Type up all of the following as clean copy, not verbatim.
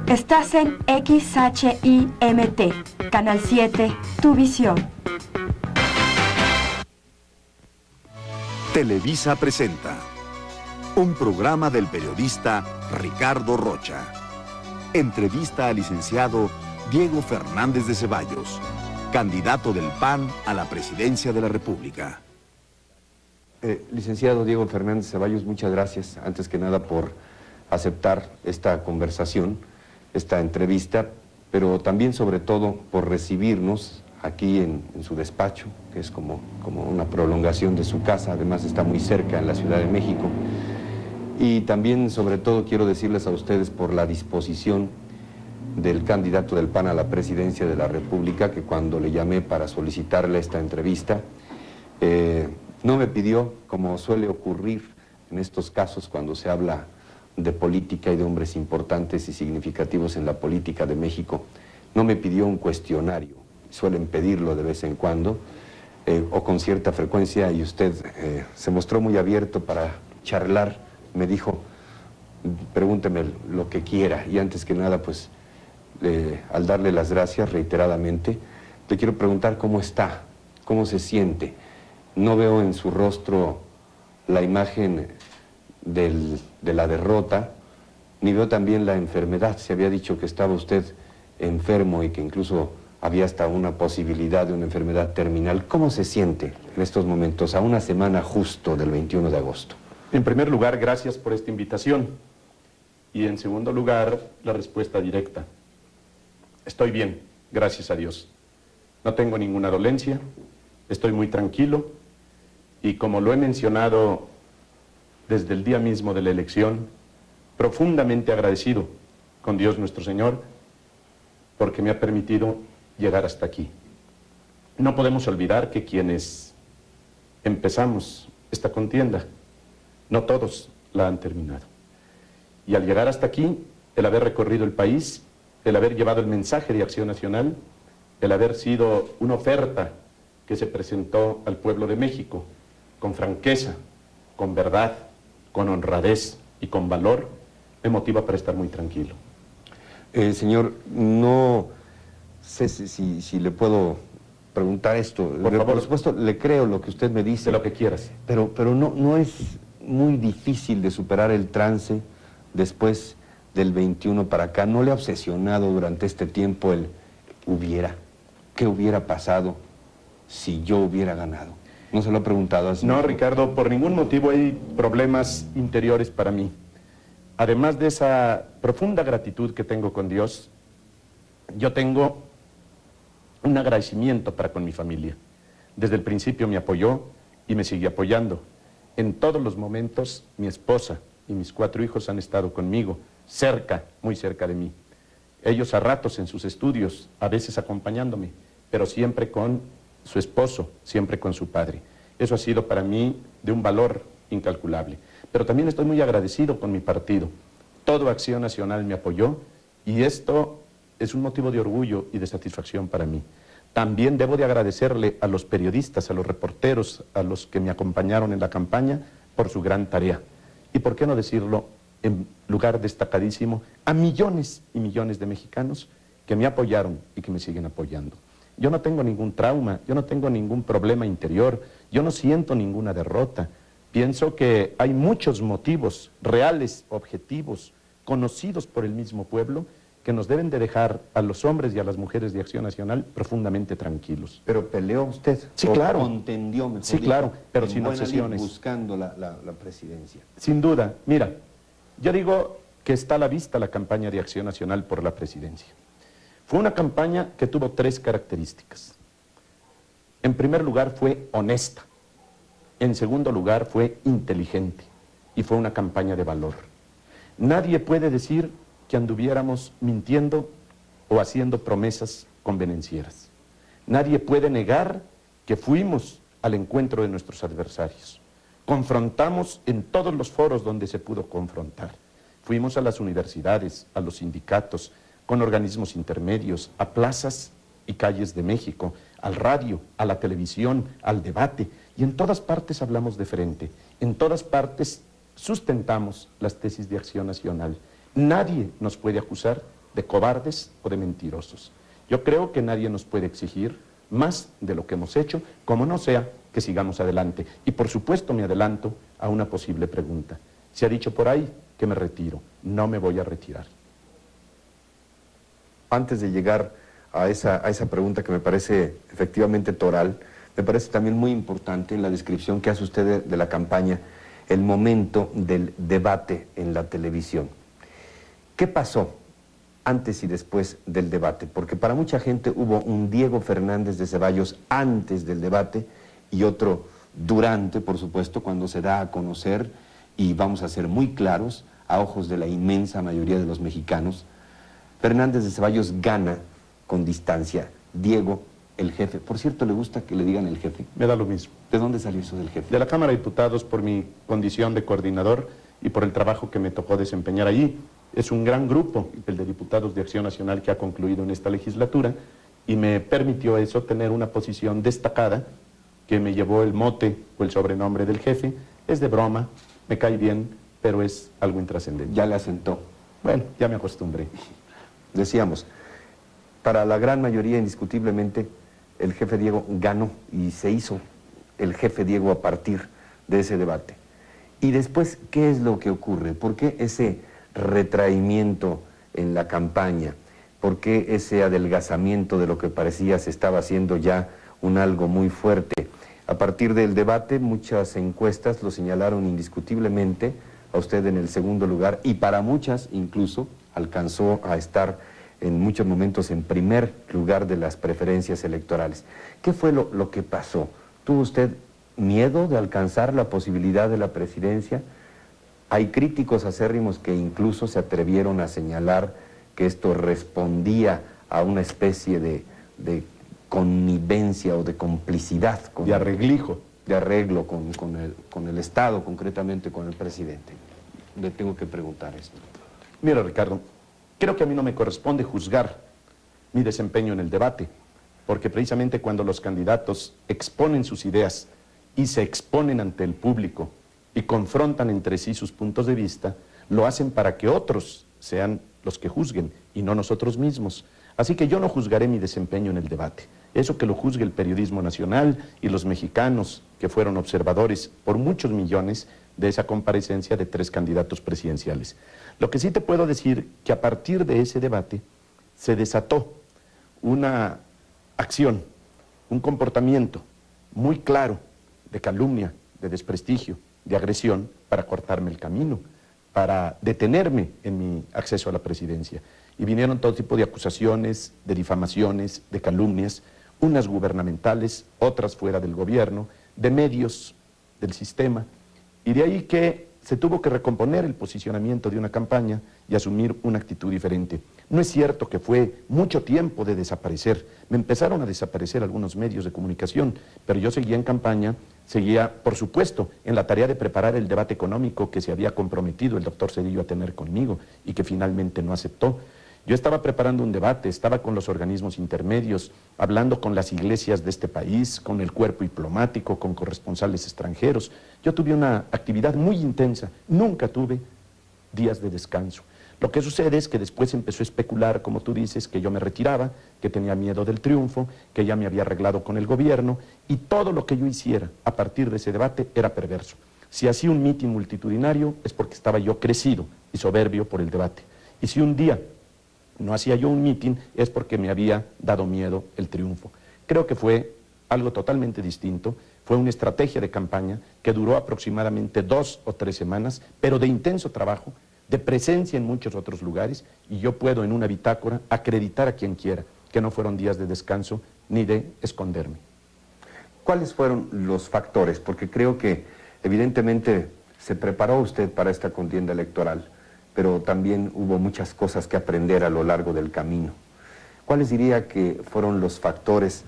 Estás en XHIMT, Canal 7, Tu Visión. Televisa presenta un programa del periodista Ricardo Rocha. Entrevista al licenciado Diego Fernández de Ceballos, candidato del PAN a la presidencia de la República. Licenciado Diego Fernández de Ceballos, muchas gracias, antes que nada, por aceptar esta conversación, esta entrevista, pero también, sobre todo, por recibirnos aquí en su despacho, que es como una prolongación de su casa. Además está muy cerca, en la Ciudad de México. Y también, sobre todo, quiero decirles a ustedes por la disposición del candidato del PAN a la presidencia de la República, que cuando le llamé para solicitarle esta entrevista, no me pidió, como suele ocurrir en estos casos cuando se habla de política y de hombres importantes y significativos en la política de México, no me pidió un cuestionario. Suelen pedirlo de vez en cuando, o con cierta frecuencia, y usted se mostró muy abierto para charlar. Me dijo, pregúnteme lo que quiera, y antes que nada, pues, al darle las gracias reiteradamente, le quiero preguntar cómo está, cómo se siente. No veo en su rostro la imagen de la derrota, ni veo también la enfermedad. Se había dicho que estaba usted enfermo y que incluso había hasta una posibilidad de una enfermedad terminal. ¿Cómo se siente en estos momentos, a una semana justo del 21 de agosto? En primer lugar, gracias por esta invitación. Y en segundo lugar, la respuesta directa. Estoy bien, gracias a Dios. No tengo ninguna dolencia, estoy muy tranquilo, y como lo he mencionado desde el día mismo de la elección, profundamente agradecido con Dios nuestro Señor, porque me ha permitido llegar hasta aquí. No podemos olvidar que quienes empezamos esta contienda, no todos la han terminado. Y al llegar hasta aquí, el haber recorrido el país, el haber llevado el mensaje de Acción Nacional, el haber sido una oferta que se presentó al pueblo de México con franqueza, con verdad, con honradez y con valor, me motiva para estar muy tranquilo. Señor, no sé si le puedo preguntar esto. Por favor. Por supuesto, le creo lo que usted me dice. De lo que quieras. Pero no es muy difícil de superar el trance después del 21 para acá. ¿No le ha obsesionado durante este tiempo el hubiera? ¿Qué hubiera pasado si yo hubiera ganado? ¿No se lo ha preguntado así? No, Ricardo, por ningún motivo hay problemas interiores para mí. Además de esa profunda gratitud que tengo con Dios, yo tengo un agradecimiento para con mi familia. Desde el principio me apoyó y me sigue apoyando. En todos los momentos, mi esposa y mis 4 hijos han estado conmigo, cerca, muy cerca de mí. Ellos a ratos en sus estudios, a veces acompañándome, pero siempre con su esposo, siempre con su padre. Eso ha sido para mí de un valor incalculable. Pero también estoy muy agradecido con mi partido. Toda Acción Nacional me apoyó y esto es un motivo de orgullo y de satisfacción para mí. También debo de agradecerle a los periodistas, a los reporteros, a los que me acompañaron en la campaña por su gran tarea. Y por qué no decirlo en lugar destacadísimo, a millones y millones de mexicanos que me apoyaron y que me siguen apoyando. Yo no tengo ningún trauma, yo no tengo ningún problema interior, yo no siento ninguna derrota. Pienso que hay muchos motivos reales, objetivos, conocidos por el mismo pueblo, que nos deben de dejar a los hombres y a las mujeres de Acción Nacional profundamente tranquilos. ¿Pero peleó usted? Sí, claro. ¿Contendió, mejor Sí, dicho, claro, pero en sin buena lid, obsesiones. buscando la presidencia? Sin duda. Mira, yo digo que está a la vista la campaña de Acción Nacional por la presidencia. Fue una campaña que tuvo 3 características. En primer lugar, fue honesta. En segundo lugar, fue inteligente. Y fue una campaña de valor. Nadie puede decir que anduviéramos mintiendo o haciendo promesas convenencieras. Nadie puede negar que fuimos al encuentro de nuestros adversarios. Confrontamos en todos los foros donde se pudo confrontar. Fuimos a las universidades, a los sindicatos, con organismos intermedios, a plazas y calles de México, al radio, a la televisión, al debate, y en todas partes hablamos de frente, en todas partes sustentamos las tesis de Acción Nacional. Nadie nos puede acusar de cobardes o de mentirosos. Yo creo que nadie nos puede exigir más de lo que hemos hecho, como no sea que sigamos adelante. Y por supuesto me adelanto a una posible pregunta. Se ha dicho por ahí que me retiro. No me voy a retirar. Antes de llegar a esa pregunta que me parece efectivamente toral, me parece también muy importante en la descripción que hace usted de la campaña, el momento del debate en la televisión. ¿Qué pasó antes y después del debate? Porque para mucha gente hubo un Diego Fernández de Ceballos antes del debate y otro durante, por supuesto, cuando se da a conocer, y vamos a ser muy claros, a ojos de la inmensa mayoría de los mexicanos, Fernández de Ceballos gana con distancia. Diego, el jefe. Por cierto, ¿le gusta que le digan el jefe? Me da lo mismo. ¿De dónde salió eso del jefe? De la Cámara de Diputados, por mi condición de coordinador y por el trabajo que me tocó desempeñar allí. Es un gran grupo, el de diputados de Acción Nacional, que ha concluido en esta legislatura, y me permitió eso, tener una posición destacada, que me llevó el mote o el sobrenombre del jefe. Es de broma, me cae bien, pero es algo intrascendente. Ya le asentó. Bueno, ya me acostumbré. Decíamos, para la gran mayoría, indiscutiblemente, el jefe Diego ganó y se hizo el jefe Diego a partir de ese debate. Y después, ¿qué es lo que ocurre? ¿Por qué ese retraimiento en la campaña? ¿Por qué ese adelgazamiento de lo que parecía se estaba haciendo ya un algo muy fuerte? A partir del debate, muchas encuestas lo señalaron indiscutiblemente a usted en el segundo lugar, y para muchas incluso alcanzó a estar en muchos momentos en primer lugar de las preferencias electorales. ¿Qué fue lo que pasó? ¿Tuvo usted miedo de alcanzar la posibilidad de la presidencia? Hay críticos acérrimos que incluso se atrevieron a señalar que esto respondía a una especie de connivencia o de complicidad. De arreglijo. De arreglo con el Estado, concretamente con el presidente. Le tengo que preguntar esto. Mira, Ricardo, creo que a mí no me corresponde juzgar mi desempeño en el debate, porque precisamente cuando los candidatos exponen sus ideas y se exponen ante el público y confrontan entre sí sus puntos de vista, lo hacen para que otros sean los que juzguen y no nosotros mismos. Así que yo no juzgaré mi desempeño en el debate. Eso que lo juzgue el periodismo nacional y los mexicanos que fueron observadores por muchos millones de esa comparecencia de 3 candidatos presidenciales. Lo que sí te puedo decir que a partir de ese debate se desató una acción, un comportamiento muy claro de calumnia, de desprestigio, de agresión para cortarme el camino, para detenerme en mi acceso a la presidencia. Y vinieron todo tipo de acusaciones, de difamaciones, de calumnias, unas gubernamentales, otras fuera del gobierno, de medios del sistema, y de ahí que se tuvo que recomponer el posicionamiento de una campaña y asumir una actitud diferente. No es cierto que fue mucho tiempo de desaparecer. Me empezaron a desaparecer algunos medios de comunicación, pero yo seguía en campaña, seguía, por supuesto, en la tarea de preparar el debate económico que se había comprometido el doctor Zedillo a tener conmigo y que finalmente no aceptó. Yo estaba preparando un debate, estaba con los organismos intermedios, hablando con las iglesias de este país, con el cuerpo diplomático, con corresponsales extranjeros. Yo tuve una actividad muy intensa, nunca tuve días de descanso. Lo que sucede es que después empezó a especular, como tú dices, que yo me retiraba, que tenía miedo del triunfo, que ya me había arreglado con el gobierno, y todo lo que yo hiciera a partir de ese debate era perverso. Si hacía un mitin multitudinario es porque estaba yo crecido y soberbio por el debate. Y si un día no hacía yo un mitin es porque me había dado miedo el triunfo. Creo que fue algo totalmente distinto, fue una estrategia de campaña que duró aproximadamente 2 o 3 semanas, pero de intenso trabajo, de presencia en muchos otros lugares, y yo puedo en una bitácora acreditar a quien quiera que no fueron días de descanso ni de esconderme. ¿Cuáles fueron los factores? Porque creo que evidentemente se preparó usted para esta contienda electoral, pero también hubo muchas cosas que aprender a lo largo del camino. ¿Cuáles diría que fueron los factores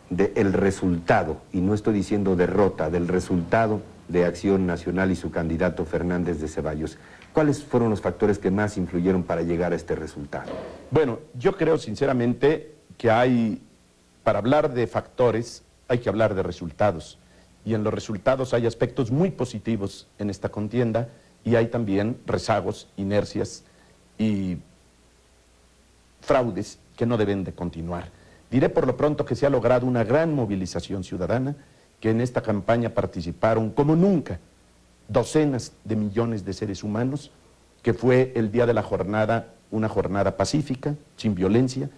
del resultado, y no estoy diciendo derrota, del resultado de Acción Nacional y su candidato Fernández de Ceballos? ¿Cuáles fueron los factores que más influyeron para llegar a este resultado? Bueno, yo creo sinceramente que para hablar de factores, hay que hablar de resultados. Y en los resultados hay aspectos muy positivos en esta contienda, y hay también rezagos, inercias y fraudes que no deben de continuar. Diré por lo pronto que se ha logrado una gran movilización ciudadana, que en esta campaña participaron como nunca docenas de millones de seres humanos, que fue el día de la jornada una jornada pacífica, sin violencia,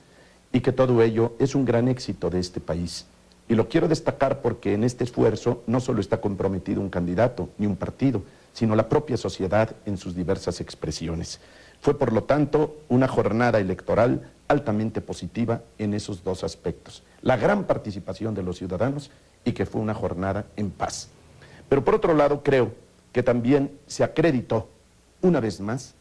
y que todo ello es un gran éxito de este país. Y lo quiero destacar porque en este esfuerzo no solo está comprometido un candidato ni un partido, sino la propia sociedad en sus diversas expresiones. Fue, por lo tanto, una jornada electoral altamente positiva en esos dos aspectos. La gran participación de los ciudadanos y que fue una jornada en paz. Pero por otro lado, creo que también se acreditó, una vez más,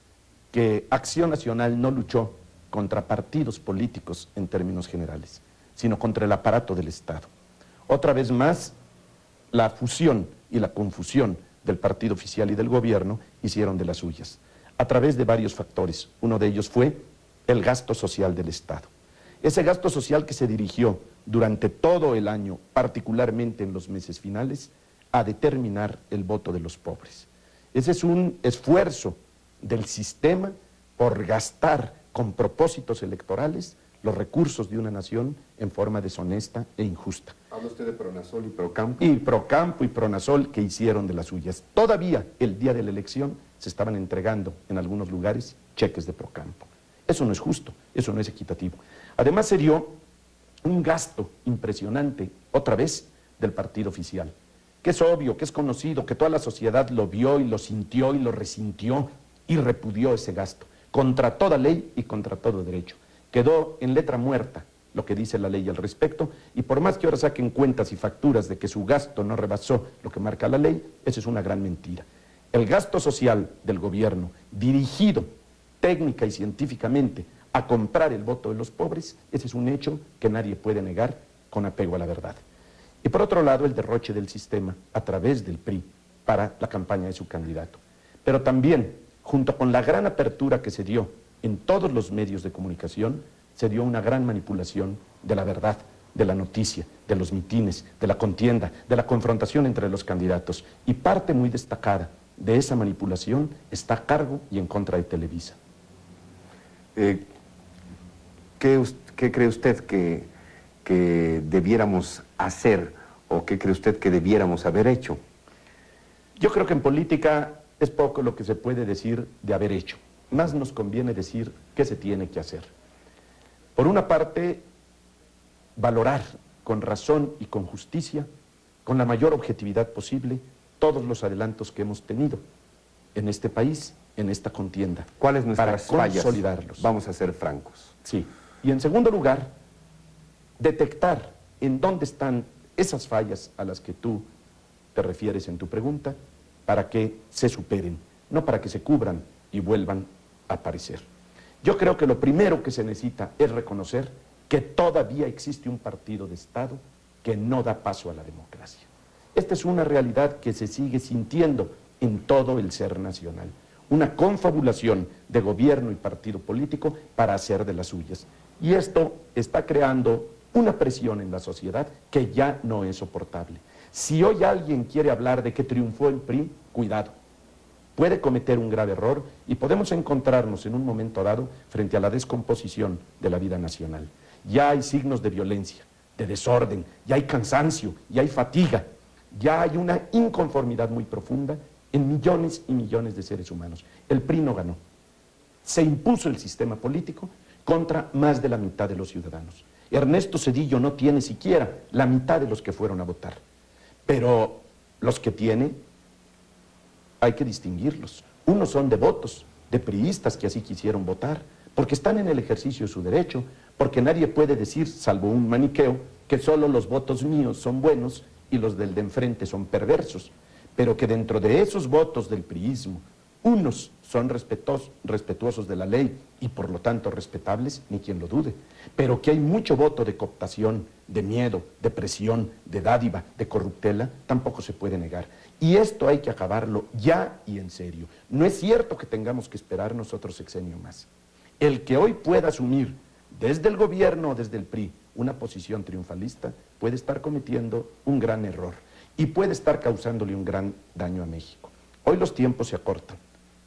que Acción Nacional no luchó contra partidos políticos en términos generales, sino contra el aparato del Estado. Otra vez más, la fusión y la confusión del partido oficial y del gobierno hicieron de las suyas, a través de varios factores. Uno de ellos fue el gasto social del Estado. Ese gasto social que se dirigió durante todo el año, particularmente en los meses finales, a determinar el voto de los pobres. Ese es un esfuerzo del sistema por gastar con propósitos electorales los recursos de una nación en forma deshonesta e injusta. Habla usted de Pronasol y Procampo. Y Procampo y Pronasol que hicieron de las suyas. Todavía el día de la elección se estaban entregando en algunos lugares cheques de Procampo. Eso no es justo, eso no es equitativo. Además se dio un gasto impresionante, otra vez, del partido oficial, que es obvio, que es conocido, que toda la sociedad lo vio y lo sintió y lo resintió y repudió ese gasto, contra toda ley y contra todo derecho. Quedó en letra muerta lo que dice la ley al respecto, y por más que ahora saquen cuentas y facturas de que su gasto no rebasó lo que marca la ley, eso es una gran mentira. El gasto social del gobierno, dirigido técnica y científicamente a comprar el voto de los pobres, ese es un hecho que nadie puede negar con apego a la verdad. Y por otro lado, el derroche del sistema a través del PRI para la campaña de su candidato. Pero también, junto con la gran apertura que se dio en todos los medios de comunicación, se dio una gran manipulación de la verdad, de la noticia, de los mitines, de la contienda, de la confrontación entre los candidatos. Y parte muy destacada de esa manipulación está a cargo y en contra de Televisa. ¿Qué cree usted que debiéramos hacer o qué cree usted que debiéramos haber hecho? Yo creo que en política es poco lo que se puede decir de haber hecho. Más nos conviene decir qué se tiene que hacer. Por una parte, valorar con razón y con justicia, con la mayor objetividad posible, todos los adelantos que hemos tenido en este país, en esta contienda. ¿Cuáles nuestras para fallas? Consolidarlos. Vamos a ser francos. Sí. Y en segundo lugar, detectar en dónde están esas fallas a las que tú te refieres en tu pregunta, para que se superen, no para que se cubran y vuelvan a aparecer. Yo creo que lo primero que se necesita es reconocer que todavía existe un partido de Estado que no da paso a la democracia. Esta es una realidad que se sigue sintiendo en todo el ser nacional. Una confabulación de gobierno y partido político para hacer de las suyas. Y esto está creando una presión en la sociedad que ya no es soportable. Si hoy alguien quiere hablar de que triunfó el PRI, cuidado. Puede cometer un grave error y podemos encontrarnos en un momento dado frente a la descomposición de la vida nacional. Ya hay signos de violencia, de desorden, ya hay cansancio, ya hay fatiga, ya hay una inconformidad muy profunda en millones y millones de seres humanos. El PRI no ganó. Se impuso el sistema político contra más de la mitad de los ciudadanos. Ernesto Zedillo no tiene siquiera la mitad de los que fueron a votar. Pero los que tiene, hay que distinguirlos. Unos son devotos, de priistas que así quisieron votar, porque están en el ejercicio de su derecho, porque nadie puede decir, salvo un maniqueo, que solo los votos míos son buenos y los del de enfrente son perversos, pero que dentro de esos votos del priismo, unos son respetuosos de la ley y por lo tanto respetables, ni quien lo dude, pero que hay mucho voto de cooptación, de miedo, de presión, de dádiva, de corruptela, tampoco se puede negar. Y esto hay que acabarlo ya y en serio. No es cierto que tengamos que esperarnos otro sexenio más. El que hoy pueda asumir desde el gobierno o desde el PRI una posición triunfalista puede estar cometiendo un gran error y puede estar causándole un gran daño a México. Hoy los tiempos se acortan.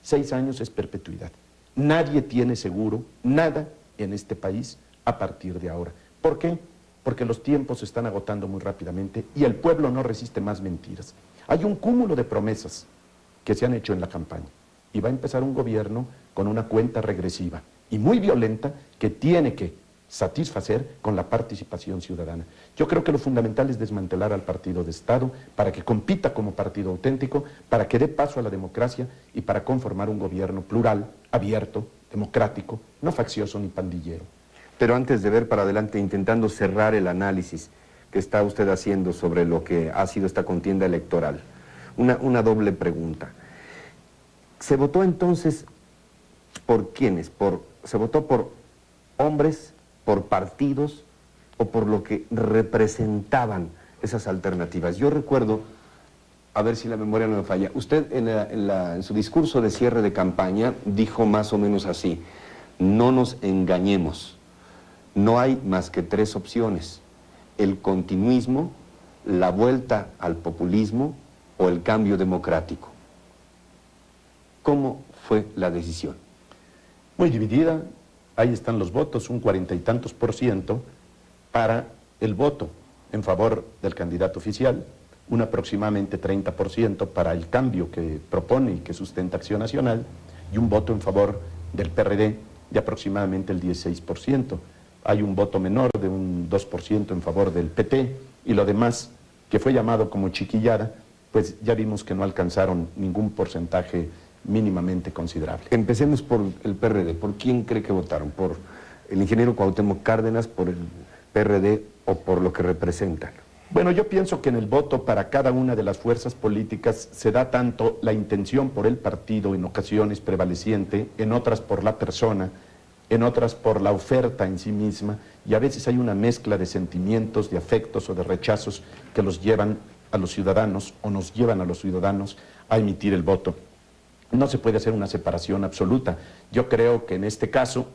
6 años es perpetuidad. Nadie tiene seguro nada en este país a partir de ahora. ¿Por qué? Porque los tiempos se están agotando muy rápidamente y el pueblo no resiste más mentiras. Hay un cúmulo de promesas que se han hecho en la campaña y va a empezar un gobierno con una cuenta regresiva y muy violenta que tiene que satisfacer con la participación ciudadana. Yo creo que lo fundamental es desmantelar al partido de Estado para que compita como partido auténtico, para que dé paso a la democracia y para conformar un gobierno plural, abierto, democrático, no faccioso ni pandillero. Pero antes de ver para adelante, intentando cerrar el análisis que está usted haciendo sobre lo que ha sido esta contienda electoral, una doble pregunta. ¿Se votó entonces por quiénes? ¿Se votó por hombres, por partidos o por lo que representaban esas alternativas? Yo recuerdo, a ver si la memoria no me falla, usted en su discurso de cierre de campaña dijo más o menos así: no nos engañemos, no hay más que tres opciones: el continuismo, la vuelta al populismo o el cambio democrático. ¿Cómo fue la decisión? Muy dividida. Ahí están los votos, un 40 y tantos % para el voto en favor del candidato oficial, un aproximadamente 30% para el cambio que propone y que sustenta Acción Nacional, y un voto en favor del PRD de aproximadamente el 16%. Hay un voto menor de un 2% en favor del PT, y lo demás, que fue llamado como chiquillada, pues ya vimos que no alcanzaron ningún porcentaje mínimamente considerable. Empecemos por el PRD. ¿Por quién cree que votaron? ¿Por el ingeniero Cuauhtémoc Cárdenas, por el PRD o por lo que representan? Bueno, yo pienso que en el voto para cada una de las fuerzas políticas se da tanto la intención por el partido en ocasiones prevaleciente, en otras por la persona, en otras por la oferta en sí misma, y a veces hay una mezcla de sentimientos, de afectos o de rechazos que los llevan a los ciudadanos o nos llevan a los ciudadanos a emitir el voto. No se puede hacer una separación absoluta. Yo creo que en este caso,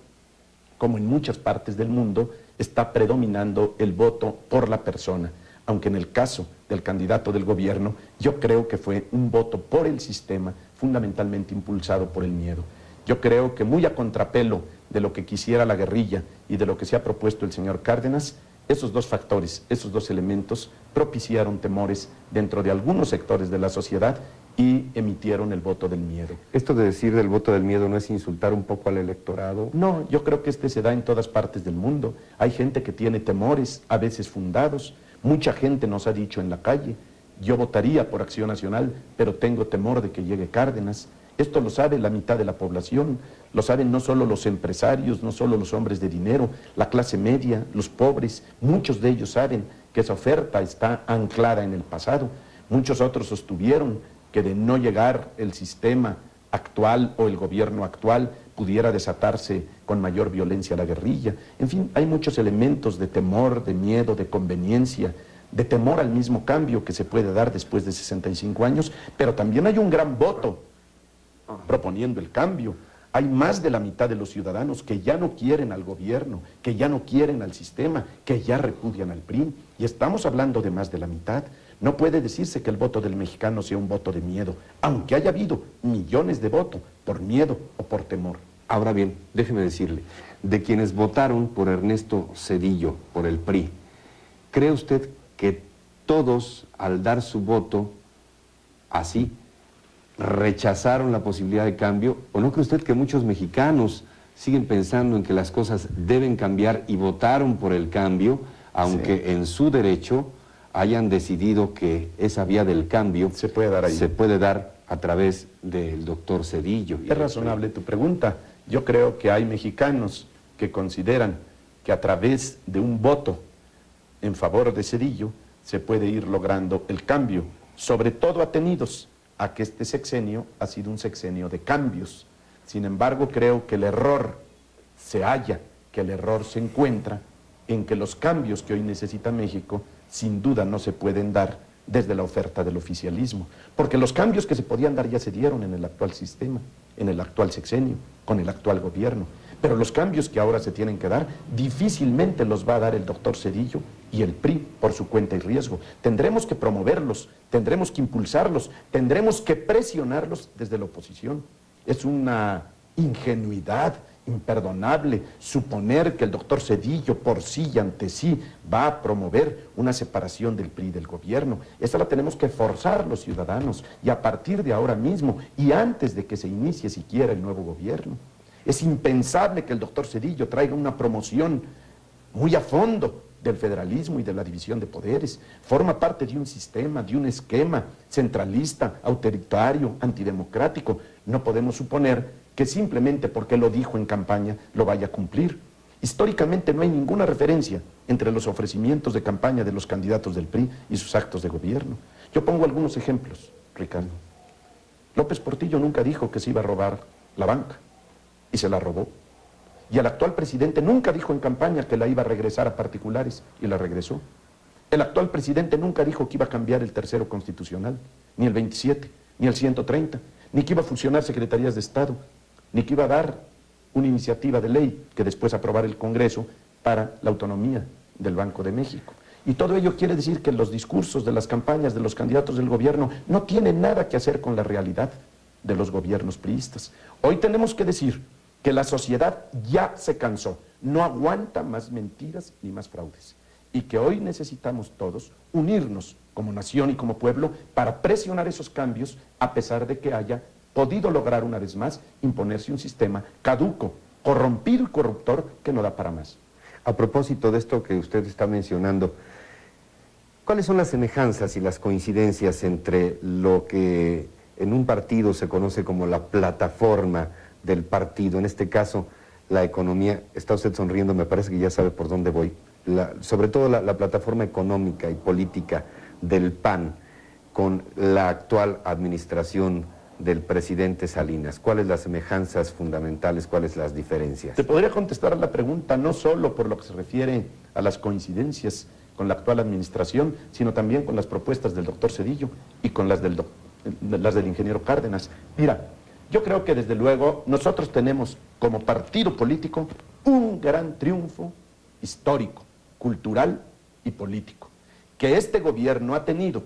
como en muchas partes del mundo, está predominando el voto por la persona, aunque en el caso del candidato del gobierno, yo creo que fue un voto por el sistema, fundamentalmente impulsado por el miedo. Yo creo que muy a contrapelo de lo que quisiera la guerrilla y de lo que se ha propuesto el señor Cárdenas, esos dos factores, esos dos elementos propiciaron temores dentro de algunos sectores de la sociedad y emitieron el voto del miedo. ¿Esto de decir del voto del miedo no es insultar un poco al electorado? No, yo creo que se da en todas partes del mundo. Hay gente que tiene temores, a veces fundados. Mucha gente nos ha dicho en la calle: yo votaría por Acción Nacional, pero tengo temor de que llegue Cárdenas. Esto lo sabe la mitad de la población, lo saben no solo los empresarios, no solo los hombres de dinero, la clase media, los pobres. Muchos de ellos saben que esa oferta está anclada en el pasado. Muchos otros sostuvieron que de no llegar el sistema actual o el gobierno actual pudiera desatarse con mayor violencia la guerrilla. En fin, hay muchos elementos de temor, de miedo, de conveniencia, de temor al mismo cambio que se puede dar después de 65 años, pero también hay un gran voto proponiendo el cambio. Hay más de la mitad de los ciudadanos que ya no quieren al gobierno, que ya no quieren al sistema, que ya repudian al PRI, y estamos hablando de más de la mitad. No puede decirse que el voto del mexicano sea un voto de miedo, aunque haya habido millones de votos por miedo o por temor. Ahora bien, déjeme decirle, de quienes votaron por Ernesto Zedillo, por el PRI, ¿cree usted que todos, al dar su voto así, rechazaron la posibilidad de cambio? ¿O no cree usted que muchos mexicanos siguen pensando en que las cosas deben cambiar y votaron por el cambio, aunque en su derecho hayan decidido que esa vía del cambio se puede dar a través del doctor Zedillo? Es razonable tu pregunta. Yo creo que hay mexicanos que consideran que a través de un voto en favor de Zedillo se puede ir logrando el cambio, sobre todo atenidos a que este sexenio ha sido un sexenio de cambios. Sin embargo, creo que el error se halla, que el error se encuentra en que los cambios que hoy necesita México sin duda no se pueden dar desde la oferta del oficialismo, porque los cambios que se podían dar ya se dieron en el actual sistema, en el actual sexenio, con el actual gobierno, pero los cambios que ahora se tienen que dar difícilmente los va a dar el doctor Zedillo y el PRI por su cuenta y riesgo. Tendremos que promoverlos, tendremos que impulsarlos, tendremos que presionarlos desde la oposición. Es una ingenuidad imperdonable suponer que el doctor Zedillo por sí y ante sí va a promover una separación del PRI del gobierno. Esa la tenemos que forzar los ciudadanos, y a partir de ahora mismo y antes de que se inicie siquiera el nuevo gobierno. Es impensable que el doctor Zedillo traiga una promoción muy a fondo del federalismo y de la división de poderes. Forma parte de un sistema, de un esquema centralista, autoritario, antidemocrático. No podemos suponer que simplemente porque lo dijo en campaña lo vaya a cumplir. Históricamente no hay ninguna referencia entre los ofrecimientos de campaña de los candidatos del PRI y sus actos de gobierno. Yo pongo algunos ejemplos, Ricardo. López Portillo nunca dijo que se iba a robar la banca, y se la robó. Y el actual presidente nunca dijo en campaña que la iba a regresar a particulares, y la regresó. El actual presidente nunca dijo que iba a cambiar el tercero constitucional, ni el 27, ni el 130, ni que iba a fusionar secretarías de Estado, ni que iba a dar una iniciativa de ley que después aprobar el Congreso para la autonomía del Banco de México. Y todo ello quiere decir que los discursos de las campañas de los candidatos del gobierno no tienen nada que hacer con la realidad de los gobiernos priistas. Hoy tenemos que decir que la sociedad ya se cansó, no aguanta más mentiras ni más fraudes, y que hoy necesitamos todos unirnos como nación y como pueblo para presionar esos cambios, a pesar de que haya podido lograr una vez más imponerse un sistema caduco, corrompido y corruptor que no da para más. A propósito de esto que usted está mencionando, ¿cuáles son las semejanzas y las coincidencias entre lo que en un partido se conoce como la plataforma del partido, en este caso la economía? Está usted sonriendo, me parece que ya sabe por dónde voy. Sobre todo la plataforma económica y política del PAN con la actual administración del presidente Salinas. ¿Cuáles las semejanzas fundamentales, cuáles las diferencias? Te podría contestar a la pregunta no solo por lo que se refiere a las coincidencias con la actual administración, sino también con las propuestas del doctor Zedillo y con las del ingeniero Cárdenas. Mira, yo creo que desde luego nosotros tenemos como partido político un gran triunfo histórico, cultural y político, que este gobierno ha tenido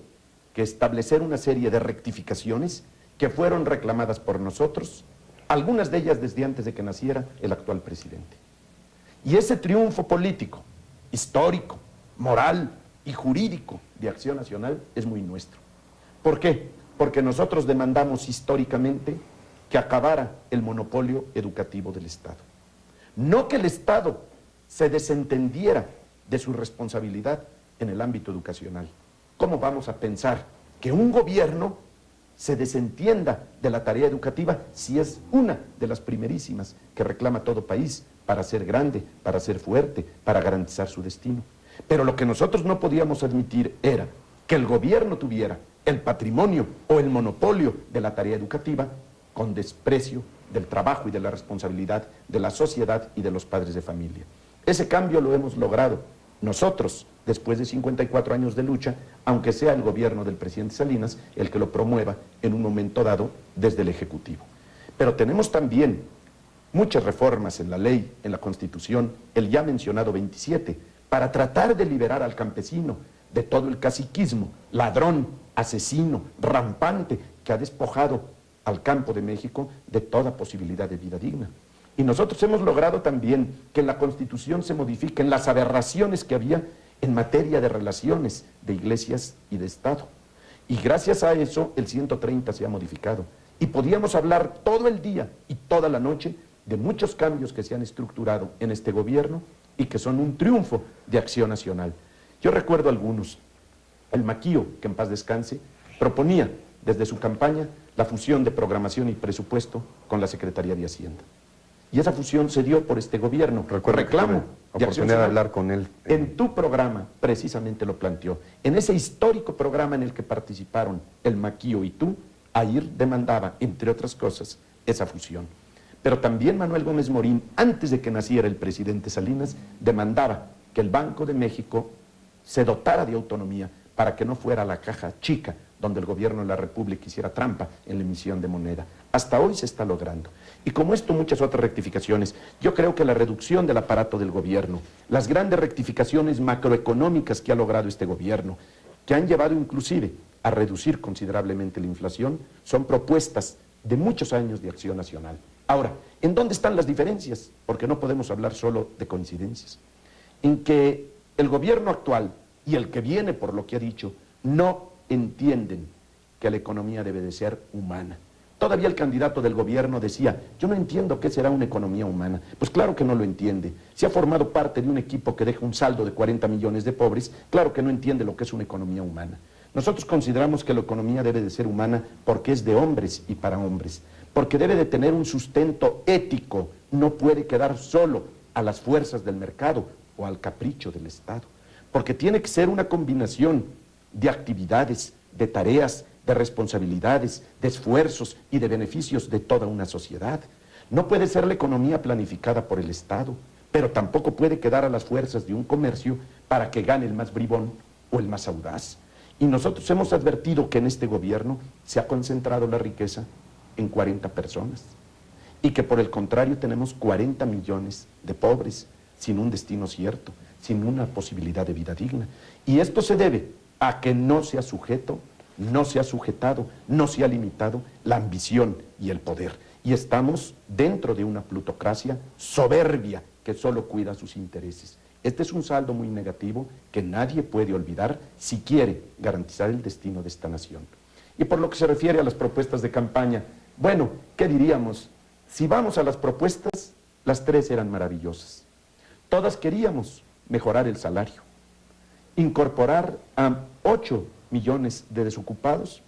que establecer una serie de rectificaciones que fueron reclamadas por nosotros, algunas de ellas desde antes de que naciera el actual presidente. Y ese triunfo político, histórico, moral y jurídico de Acción Nacional es muy nuestro. ¿Por qué? Porque nosotros demandamos históricamente que acabara el monopolio educativo del Estado. No que el Estado se desentendiera de su responsabilidad en el ámbito educacional. ¿Cómo vamos a pensar que un gobierno se desentienda de la tarea educativa si es una de las primerísimas que reclama todo país para ser grande, para ser fuerte, para garantizar su destino? Pero lo que nosotros no podíamos admitir era que el gobierno tuviera el patrimonio o el monopolio de la tarea educativa con desprecio del trabajo y de la responsabilidad de la sociedad y de los padres de familia. Ese cambio lo hemos logrado nosotros, después de 54 años de lucha, aunque sea el gobierno del presidente Salinas el que lo promueva en un momento dado desde el Ejecutivo. Pero tenemos también muchas reformas en la ley, en la Constitución, el ya mencionado 27, para tratar de liberar al campesino de todo el caciquismo, ladrón, asesino, rampante, que ha despojado al campo de México de toda posibilidad de vida digna. Y nosotros hemos logrado también que en la Constitución se modifiquen las aberraciones que había en materia de relaciones de iglesias y de Estado. Y gracias a eso el 130 se ha modificado. Y podíamos hablar todo el día y toda la noche de muchos cambios que se han estructurado en este gobierno y que son un triunfo de Acción Nacional. Yo recuerdo algunos. El Maquío, que en paz descanse, proponía desde su campaña la fusión de programación y presupuesto con la Secretaría de Hacienda. Y esa fusión se dio por este gobierno. Reclamo de Acción Nacional. Hablar con él. En tu programa precisamente lo planteó. En ese histórico programa en el que participaron el Maquío y tú, Air demandaba, entre otras cosas, esa fusión. Pero también Manuel Gómez Morín, antes de que naciera el presidente Salinas, demandaba que el Banco de México se dotara de autonomía para que no fuera la caja chica donde el gobierno de la República hiciera trampa en la emisión de moneda. Hasta hoy se está logrando. Y como esto, muchas otras rectificaciones. Yo creo que la reducción del aparato del gobierno, las grandes rectificaciones macroeconómicas que ha logrado este gobierno, que han llevado inclusive a reducir considerablemente la inflación, son propuestas de muchos años de Acción Nacional. Ahora, ¿en dónde están las diferencias? Porque no podemos hablar solo de coincidencias. En que el gobierno actual y el que viene, por lo que ha dicho, no entienden que la economía debe de ser humana. Todavía el candidato del gobierno decía, yo no entiendo qué será una economía humana. Pues claro que no lo entiende. Si ha formado parte de un equipo que deja un saldo de 40 millones de pobres, claro que no entiende lo que es una economía humana. Nosotros consideramos que la economía debe de ser humana porque es de hombres y para hombres, porque debe de tener un sustento ético, no puede quedar solo a las fuerzas del mercado o al capricho del Estado, porque tiene que ser una combinación de actividades, de tareas, de responsabilidades, de esfuerzos y de beneficios de toda una sociedad. No puede ser la economía planificada por el Estado, pero tampoco puede quedar a las fuerzas de un comercio para que gane el más bribón o el más audaz. Y nosotros hemos advertido que en este gobierno se ha concentrado la riqueza en 40 personas y que por el contrario tenemos 40 millones de pobres sin un destino cierto, sin una posibilidad de vida digna. Y esto se debe a que no se ha sujeto, no se ha sujetado, no se ha limitado la ambición y el poder. Y estamos dentro de una plutocracia soberbia que solo cuida sus intereses. Este es un saldo muy negativo que nadie puede olvidar si quiere garantizar el destino de esta nación. Y por lo que se refiere a las propuestas de campaña, bueno, ¿qué diríamos? Si vamos a las propuestas, las tres eran maravillosas. Todas queríamos mejorar el salario, incorporar a 8 millones de desocupados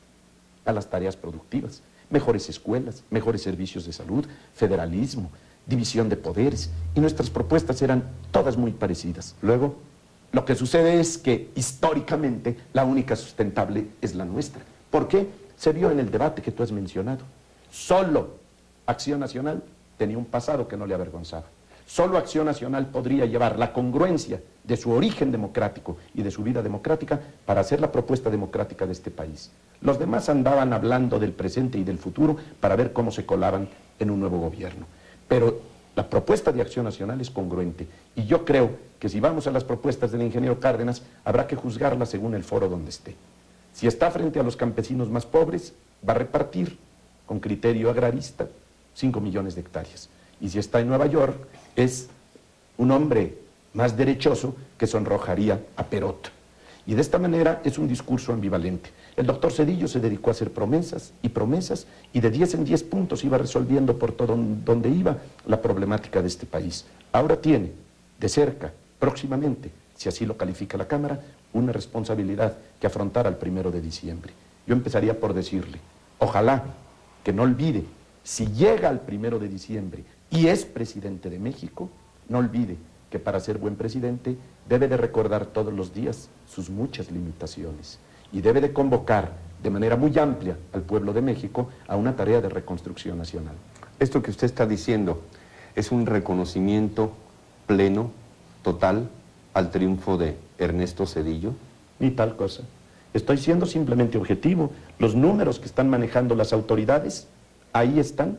a las tareas productivas, mejores escuelas, mejores servicios de salud, federalismo, división de poderes, y nuestras propuestas eran todas muy parecidas. Luego, lo que sucede es que históricamente la única sustentable es la nuestra. ¿Por qué? Se vio en el debate que tú has mencionado. Solo Acción Nacional tenía un pasado que no le avergonzaba. Solo Acción Nacional podría llevar la congruencia de su origen democrático y de su vida democrática para hacer la propuesta democrática de este país. Los demás andaban hablando del presente y del futuro para ver cómo se colaban en un nuevo gobierno. Pero la propuesta de Acción Nacional es congruente y yo creo que si vamos a las propuestas del ingeniero Cárdenas habrá que juzgarla según el foro donde esté. Si está frente a los campesinos más pobres, va a repartir con criterio agrarista 5 millones de hectáreas. Y si está en Nueva York, es un hombre más derechoso que sonrojaría a Perot. Y de esta manera es un discurso ambivalente. El doctor Zedillo se dedicó a hacer promesas, y de 10 en 10 puntos iba resolviendo por todo donde iba la problemática de este país. Ahora tiene de cerca, próximamente, si así lo califica la Cámara, una responsabilidad que afrontar al 1 de diciembre. Yo empezaría por decirle, ojalá que no olvide, si llega al 1 de diciembre y es presidente de México, no olvide que para ser buen presidente debe de recordar todos los días sus muchas limitaciones y debe de convocar de manera muy amplia al pueblo de México a una tarea de reconstrucción nacional. Esto que usted está diciendo es un reconocimiento pleno, total, al triunfo de Ernesto Zedillo. Ni tal cosa. Estoy siendo simplemente objetivo. Los números que están manejando las autoridades, ahí están,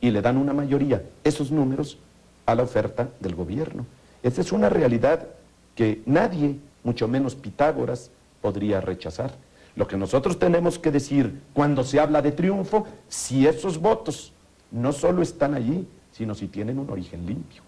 y le dan una mayoría, esos números, a la oferta del gobierno. Esa es una realidad que nadie, mucho menos Pitágoras, podría rechazar. Lo que nosotros tenemos que decir cuando se habla de triunfo, si esos votos no solo están allí, sino si tienen un origen limpio.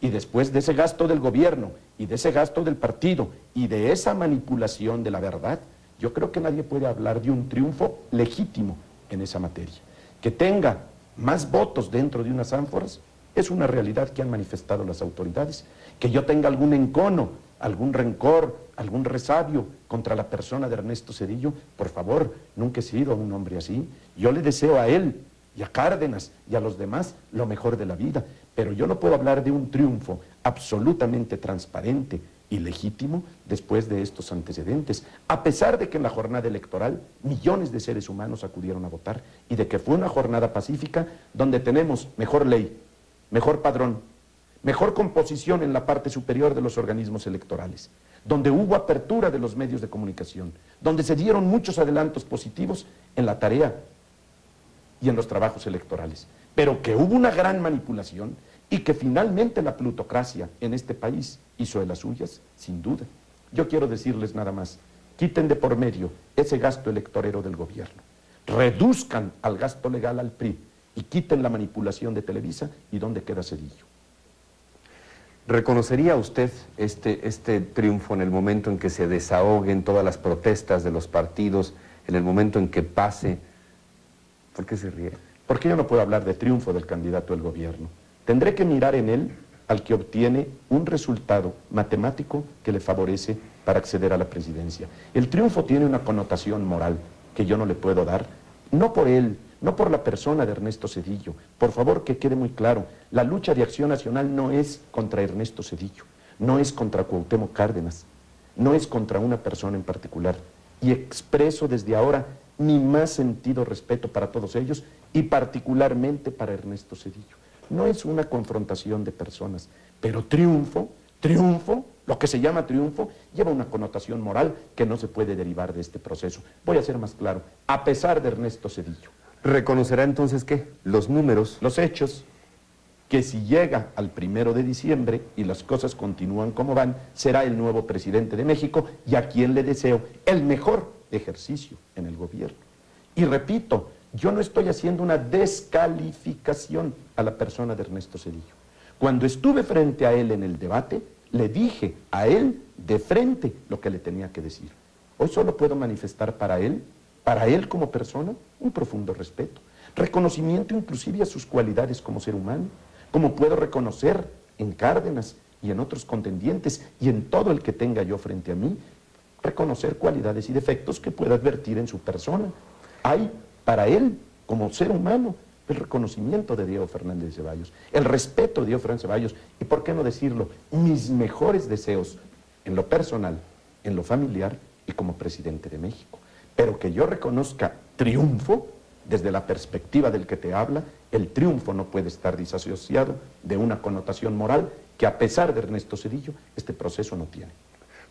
Y después de ese gasto del gobierno, y de ese gasto del partido, y de esa manipulación de la verdad, yo creo que nadie puede hablar de un triunfo legítimo en esa materia. Que tenga más votos dentro de unas ánforas es una realidad que han manifestado las autoridades. Que yo tenga algún encono, algún rencor, algún resabio contra la persona de Ernesto Zedillo, por favor, nunca he sido un hombre así. Yo le deseo a él y a Cárdenas y a los demás lo mejor de la vida, pero yo no puedo hablar de un triunfo absolutamente transparente y legítimo después de estos antecedentes, a pesar de que en la jornada electoral millones de seres humanos acudieron a votar y de que fue una jornada pacífica donde tenemos mejor ley, mejor padrón, mejor composición en la parte superior de los organismos electorales, donde hubo apertura de los medios de comunicación, donde se dieron muchos adelantos positivos en la tarea y en los trabajos electorales, pero que hubo una gran manipulación y que finalmente la plutocracia en este país hizo de las suyas, sin duda. Yo quiero decirles nada más, quiten de por medio ese gasto electorero del gobierno, reduzcan al gasto legal al PRI y quiten la manipulación de Televisa, ¿y dónde queda Zedillo? ¿Reconocería usted este triunfo en el momento en que se desahoguen todas las protestas de los partidos, en el momento en que pase? ¿Por qué se ríe? Porque yo no puedo hablar de triunfo del candidato del gobierno. Tendré que mirar en él al que obtiene un resultado matemático que le favorece para acceder a la presidencia. El triunfo tiene una connotación moral que yo no le puedo dar, no por él, no por la persona de Ernesto Zedillo. Por favor, que quede muy claro, la lucha de Acción Nacional no es contra Ernesto Zedillo, no es contra Cuauhtémoc Cárdenas, no es contra una persona en particular. Y expreso desde ahora mi más sentido respeto para todos ellos y particularmente para Ernesto Zedillo. No es una confrontación de personas, pero triunfo, lo que se llama triunfo, lleva una connotación moral que no se puede derivar de este proceso. Voy a ser más claro, a pesar de Ernesto Zedillo. ¿Reconocerá entonces qué? Los números. Los hechos, que si llega al 1 de diciembre y las cosas continúan como van, será el nuevo presidente de México y a quien le deseo el mejor ejercicio en el gobierno. Y repito, yo no estoy haciendo una descalificación a la persona de Ernesto Zedillo. Cuando estuve frente a él en el debate, le dije a él de frente lo que le tenía que decir. Hoy solo puedo manifestar para él como persona, un profundo respeto, reconocimiento inclusive a sus cualidades como ser humano, como puedo reconocer en Cárdenas y en otros contendientes y en todo el que tenga yo frente a mí, reconocer cualidades y defectos que pueda advertir en su persona. Hay para él, como ser humano, el reconocimiento de Diego Fernández de Ceballos, el respeto de Diego Fernández de Ceballos y, por qué no decirlo, mis mejores deseos en lo personal, en lo familiar y como presidente de México. Pero que yo reconozca triunfo, desde la perspectiva del que te habla, el triunfo no puede estar disasociado de una connotación moral que, a pesar de Ernesto Zedillo, este proceso no tiene.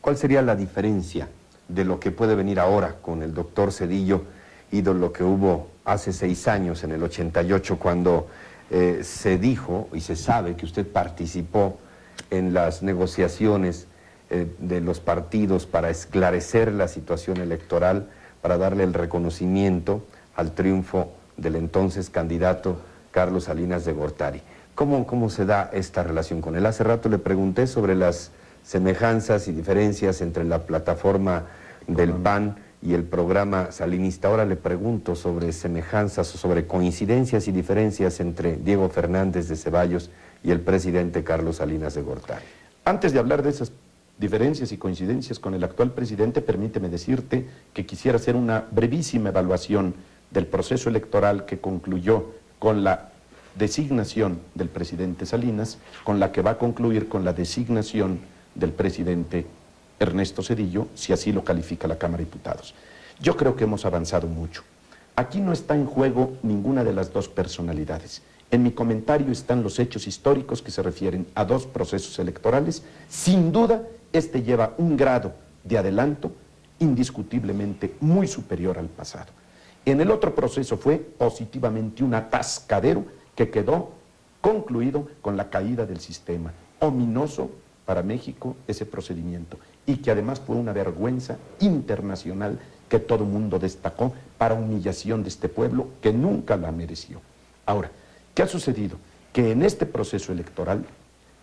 ¿Cuál sería la diferencia de lo que puede venir ahora con el doctor Zedillo y de lo que hubo hace 6 años, en el 88, cuando se dijo y se sabe que usted participó en las negociaciones de los partidos para esclarecer la situación electoral, para darle el reconocimiento al triunfo del entonces candidato Carlos Salinas de Gortari? ¿Cómo se da esta relación con él? Hace rato le pregunté sobre las semejanzas y diferencias entre la plataforma del PAN y el programa salinista. Ahora le pregunto sobre semejanzas o sobre coincidencias y diferencias entre Diego Fernández de Ceballos y el presidente Carlos Salinas de Gortari. Antes de hablar de esas diferencias y coincidencias con el actual presidente, permíteme decirte que quisiera hacer una brevísima evaluación del proceso electoral que concluyó con la designación del presidente Salinas, con la que va a concluir con la designación del presidente Ernesto Zedillo, si así lo califica la Cámara de Diputados. Yo creo que hemos avanzado mucho. Aquí no está en juego ninguna de las dos personalidades. En mi comentario están los hechos históricos que se refieren a dos procesos electorales. Sin duda, este lleva un grado de adelanto indiscutiblemente muy superior al pasado. En el otro proceso fue positivamente un atascadero que quedó concluido con la caída del sistema. Ominoso para México ese procedimiento, y que además fue una vergüenza internacional que todo mundo destacó para humillación de este pueblo que nunca la mereció. Ahora, ¿qué ha sucedido? Que en este proceso electoral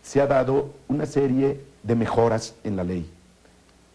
se ha dado una serie de mejoras en la ley,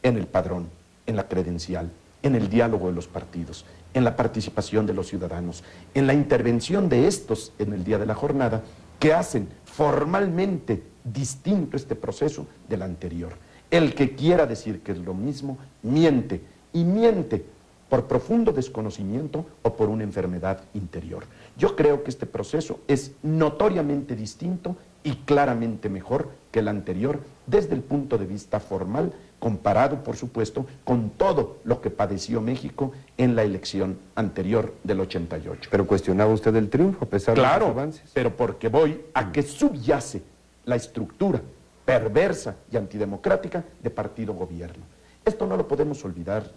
en el padrón, en la credencial, en el diálogo de los partidos, en la participación de los ciudadanos, en la intervención de estos en el día de la jornada, que hacen formalmente distinto este proceso del anterior. El que quiera decir que es lo mismo, miente, y miente por profundo desconocimiento o por una enfermedad interior. Yo creo que este proceso es notoriamente distinto y claramente mejor que el anterior desde el punto de vista formal, comparado, por supuesto, con todo lo que padeció México en la elección anterior del 88. Pero cuestionaba usted el triunfo a pesar de los avances. Claro, pero porque voy a que subyace la estructura perversa y antidemocrática de partido-gobierno. Esto no lo podemos olvidar,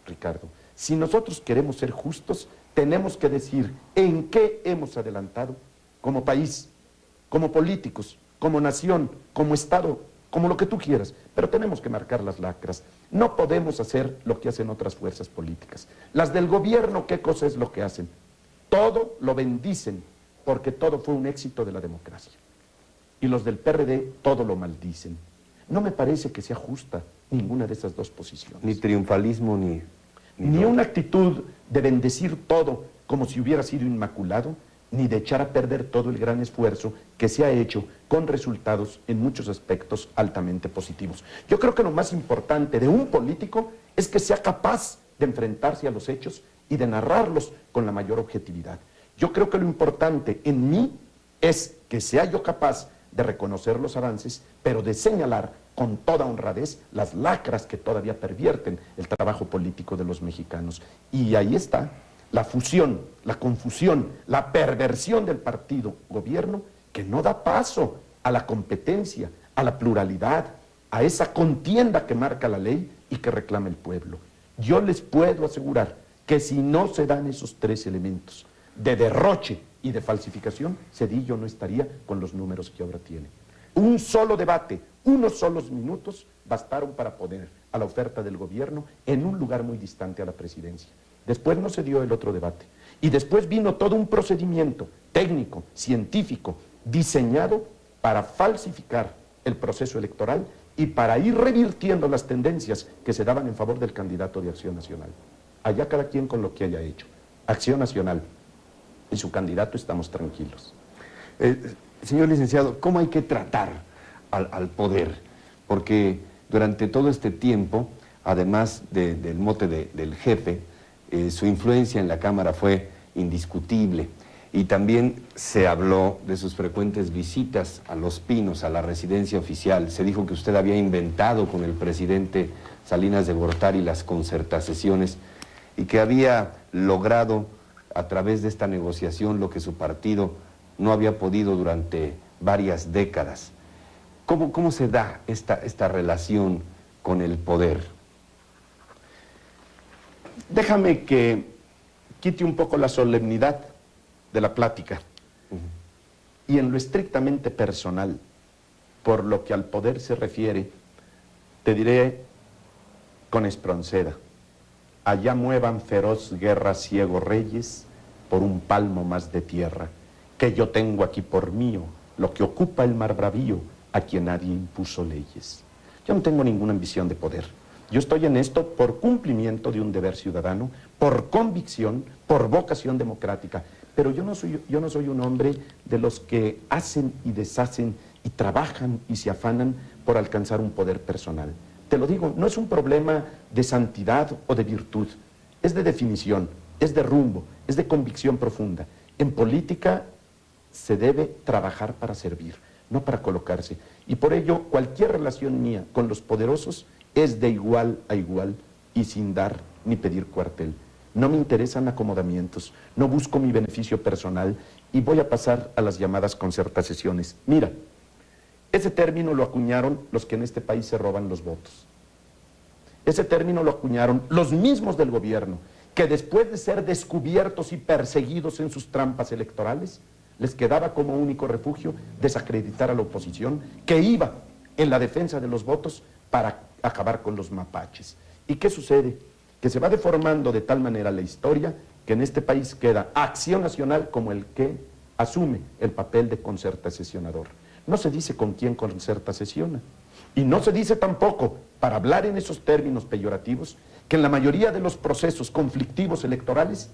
Ricardo. Si nosotros queremos ser justos, tenemos que decir en qué hemos adelantado como país, como políticos, como nación, como Estado, como lo que tú quieras, pero tenemos que marcar las lacras. No podemos hacer lo que hacen otras fuerzas políticas. Las del gobierno, ¿qué cosa es lo que hacen? Todo lo bendicen, porque todo fue un éxito de la democracia. Y los del PRD todo lo maldicen. No me parece que sea justa ninguna de esas dos posiciones. Ni triunfalismo, Ni una actitud de bendecir todo como si hubiera sido inmaculado, ni de echar a perder todo el gran esfuerzo que se ha hecho con resultados en muchos aspectos altamente positivos. Yo creo que lo más importante de un político es que sea capaz de enfrentarse a los hechos y de narrarlos con la mayor objetividad. Yo creo que lo importante en mí es que sea yo capaz de reconocer los avances, pero de señalar con toda honradez las lacras que todavía pervierten el trabajo político de los mexicanos. Y ahí está la fusión, la confusión, la perversión del partido gobierno, que no da paso a la competencia, a la pluralidad, a esa contienda que marca la ley y que reclama el pueblo. Yo les puedo asegurar que si no se dan esos tres elementos de derroche y de falsificación, Zedillo no estaría con los números que ahora tiene. Un solo debate, unos solos minutos, bastaron para poner a la oferta del gobierno en un lugar muy distante a la presidencia. Después no se dio el otro debate. Y después vino todo un procedimiento técnico, científico, diseñado para falsificar el proceso electoral y para ir revirtiendo las tendencias que se daban en favor del candidato de Acción Nacional. Allá cada quien con lo que haya hecho. Acción Nacional y su candidato estamos tranquilos. Señor licenciado, ¿cómo hay que tratar al poder? Porque durante todo este tiempo, además del mote del jefe, su influencia en la Cámara fue indiscutible. Y también se habló de sus frecuentes visitas a Los Pinos, a la residencia oficial. Se dijo que usted había inventado con el presidente Salinas de Gortari las concertaciones y que había logrado a través de esta negociación lo que su partido no había podido durante varias décadas. ¿Cómo se da esta relación con el poder? Déjame que quite un poco la solemnidad de la plática. Y en lo estrictamente personal, por lo que al poder se refiere, te diré con Espronceda: allá muevan feroz guerra ciegos reyes por un palmo más de tierra, que yo tengo aquí por mío, lo que ocupa el mar bravío, a quien nadie impuso leyes. Yo no tengo ninguna ambición de poder. Yo estoy en esto por cumplimiento de un deber ciudadano, por convicción, por vocación democrática. Pero yo no soy un hombre de los que hacen y deshacen y trabajan y se afanan por alcanzar un poder personal. Te lo digo, no es un problema de santidad o de virtud, es de definición, es de rumbo, es de convicción profunda. En política se debe trabajar para servir, no para colocarse. Y por ello, cualquier relación mía con los poderosos es de igual a igual y sin dar ni pedir cuartel. No me interesan acomodamientos, no busco mi beneficio personal y voy a pasar a las llamadas concertaciones. Mira, ese término lo acuñaron los que en este país se roban los votos. Ese término lo acuñaron los mismos del gobierno, que después de ser descubiertos y perseguidos en sus trampas electorales, les quedaba como único refugio desacreditar a la oposición, que iba en la defensa de los votos para acabar con los mapaches. ¿Y qué sucede? Que se va deformando de tal manera la historia que en este país queda Acción Nacional como el que asume el papel de concertacionador. No se dice con quién concertaciona. Y no se dice tampoco, para hablar en esos términos peyorativos, que en la mayoría de los procesos conflictivos electorales,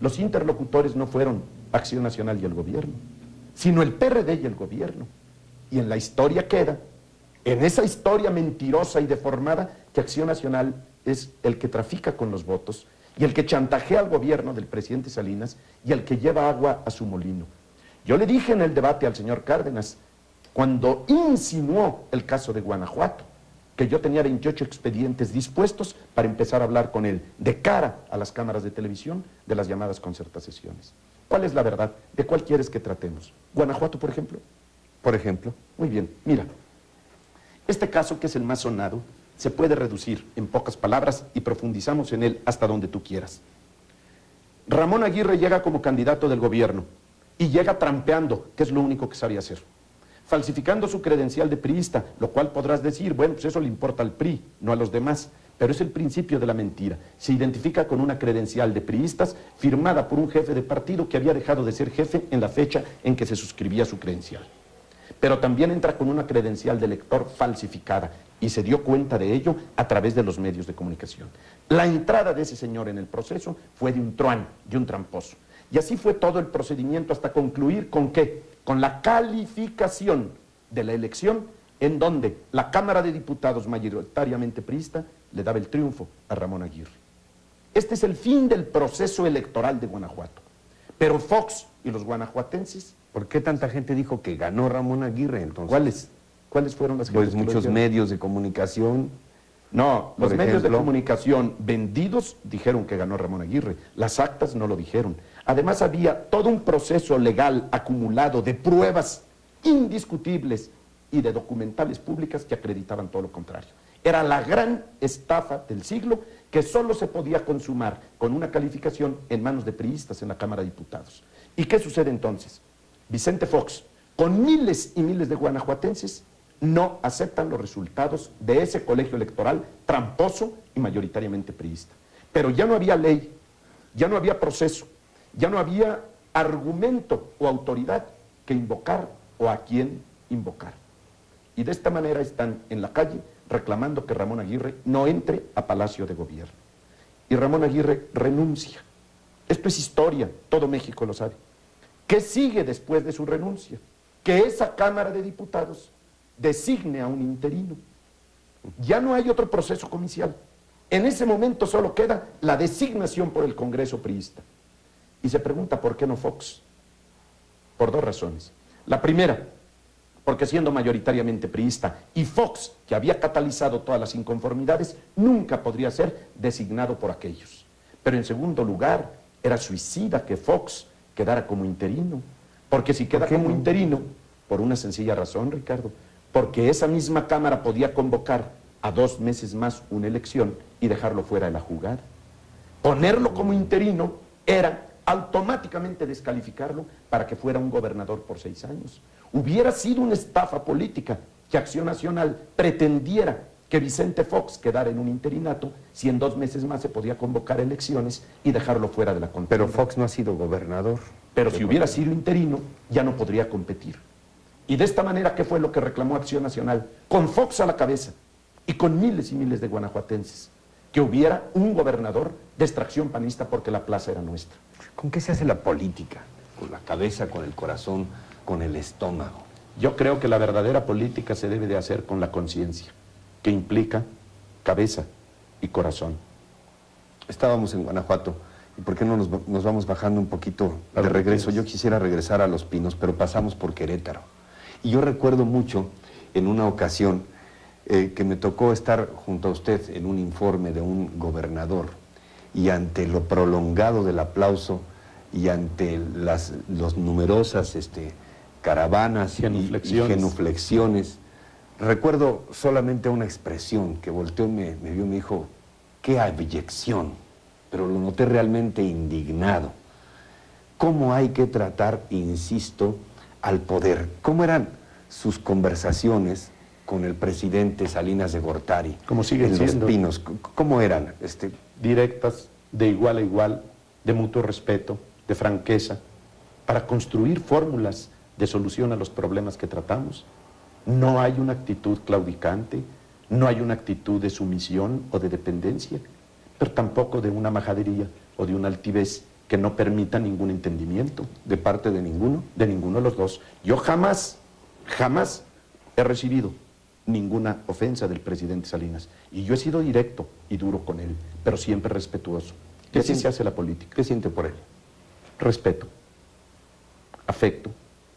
los interlocutores no fueron Acción Nacional y el gobierno, sino el PRD y el gobierno. Y en la historia queda, en esa historia mentirosa y deformada, que Acción Nacional es el que trafica con los votos y el que chantajea al gobierno del presidente Salinas y el que lleva agua a su molino. Yo le dije en el debate al señor Cárdenas, cuando insinuó el caso de Guanajuato, que yo tenía 28 expedientes dispuestos para empezar a hablar con él de cara a las cámaras de televisión de las llamadas concertaciones. ¿Cuál es la verdad? ¿De cuál quieres que tratemos? ¿Guanajuato, por ejemplo? Por ejemplo. Muy bien, mira, este caso, que es el más sonado, se puede reducir en pocas palabras y profundizamos en él hasta donde tú quieras. Ramón Aguirre llega como candidato del gobierno y llega trampeando, que es lo único que sabía hacer, falsificando su credencial de priista, lo cual podrás decir, bueno, pues eso le importa al PRI, no a los demás, pero es el principio de la mentira. Se identifica con una credencial de priistas firmada por un jefe de partido que había dejado de ser jefe en la fecha en que se suscribía su credencial. Pero también entra con una credencial de elector falsificada y se dio cuenta de ello a través de los medios de comunicación. La entrada de ese señor en el proceso fue de un truán, de un tramposo. Y así fue todo el procedimiento hasta concluir ¿con qué? Con la calificación de la elección, en donde la Cámara de Diputados mayoritariamente priista le daba el triunfo a Ramón Aguirre. Este es el fin del proceso electoral de Guanajuato. Pero Fox y los guanajuatenses... ¿Por qué tanta gente dijo que ganó Ramón Aguirre entonces? ¿Cuáles fueron las Pues muchos medios de comunicación. No, los medios de ejemplo, comunicación vendidos dijeron que ganó Ramón Aguirre. Las actas no lo dijeron. Además había todo un proceso legal acumulado de pruebas indiscutibles y de documentales públicas que acreditaban todo lo contrario. Era la gran estafa del siglo que solo se podía consumar con una calificación en manos de priistas en la Cámara de Diputados. ¿Y qué sucede entonces? Vicente Fox, con miles y miles de guanajuatenses, no aceptan los resultados de ese colegio electoral tramposo y mayoritariamente priista. Pero ya no había ley, ya no había proceso, ya no había argumento o autoridad que invocar o a quién invocar. Y de esta manera están en la calle reclamando que Ramón Aguirre no entre a Palacio de Gobierno. Y Ramón Aguirre renuncia. Esto es historia, todo México lo sabe. ¿Qué sigue después de su renuncia? Que esa Cámara de Diputados designe a un interino. Ya no hay otro proceso comicial. En ese momento solo queda la designación por el Congreso priista. Y se pregunta ¿por qué no Fox? Por dos razones. La primera, porque siendo mayoritariamente priista y Fox, que había catalizado todas las inconformidades, nunca podría ser designado por aquellos. Pero en segundo lugar, era suicida que Fox quedara como interino. Porque si queda como interino, por una sencilla razón, Ricardo, porque esa misma Cámara podía convocar a 2 meses más una elección y dejarlo fuera de la jugada. Ponerlo como interino era automáticamente descalificarlo para que fuera un gobernador por 6 años. Hubiera sido una estafa política que Acción Nacional pretendiera que Vicente Fox quedara en un interinato si en 2 meses más se podía convocar elecciones y dejarlo fuera de la contienda. Pero Fox no ha sido gobernador. Pero si hubiera sido interino, ya no podría competir. Y de esta manera, ¿qué fue lo que reclamó Acción Nacional? Con Fox a la cabeza y con miles y miles de guanajuatenses, que hubiera un gobernador de extracción panista porque la plaza era nuestra. ¿Con qué se hace la política? ¿Con la cabeza, con el corazón, con el estómago? Yo creo que la verdadera política se debe de hacer con la conciencia, que implica cabeza y corazón. Estábamos en Guanajuato, ¿y por qué no nos vamos bajando un poquito de regreso? Yo quisiera regresar a Los Pinos, pero pasamos por Querétaro. Y yo recuerdo mucho, en una ocasión, que me tocó estar junto a usted en un informe de un gobernador, y ante lo prolongado del aplauso, y ante las numerosas caravanas y genuflexiones, recuerdo solamente una expresión que volteó, me vio y me dijo, ¡qué abyección! Pero lo noté realmente indignado. ¿Cómo hay que tratar, insisto, al poder? ¿Cómo eran sus conversaciones con el presidente Salinas de Gortari? ¿Cómo siguen en Los siendo? Pinos? ¿Cómo eran? Directas, de igual a igual, de mutuo respeto, de franqueza, para construir fórmulas de solución a los problemas que tratamos. No hay una actitud claudicante, no hay una actitud de sumisión o de dependencia, pero tampoco de una majadería o de una altivez que no permita ningún entendimiento. ¿De parte de ninguno? De ninguno de los dos. Yo jamás he recibido ninguna ofensa del presidente Salinas. Y yo he sido directo y duro con él, pero siempre respetuoso. Y así se hace la política. ¿Qué siente por él? Respeto, afecto,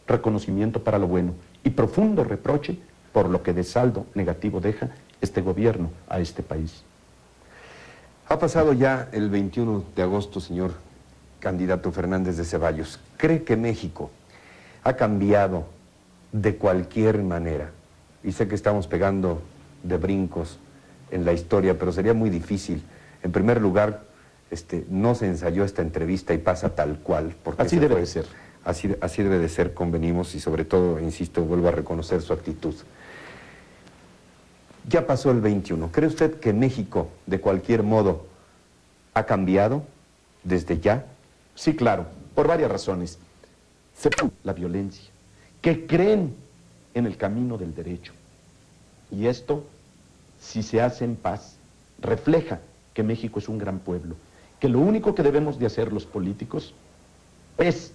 reconocimiento para lo bueno y profundo reproche por lo que de saldo negativo deja este gobierno a este país. Ha pasado ya el 21 de agosto, señor candidato Fernández de Ceballos. ¿Cree que México ha cambiado de cualquier manera? Y sé que estamos pegando de brincos en la historia, pero sería muy difícil. En primer lugar, no se ensayó esta entrevista y pasa tal cual. Porque así debe de ser. Así debe de ser, convenimos, y sobre todo, insisto, vuelvo a reconocer su actitud. Ya pasó el 21. ¿Cree usted que México, de cualquier modo, ha cambiado desde ya? Sí, claro, por varias razones. La violencia, que creen en el camino del derecho. Y esto, si se hace en paz, refleja que México es un gran pueblo, que lo único que debemos de hacer los políticos es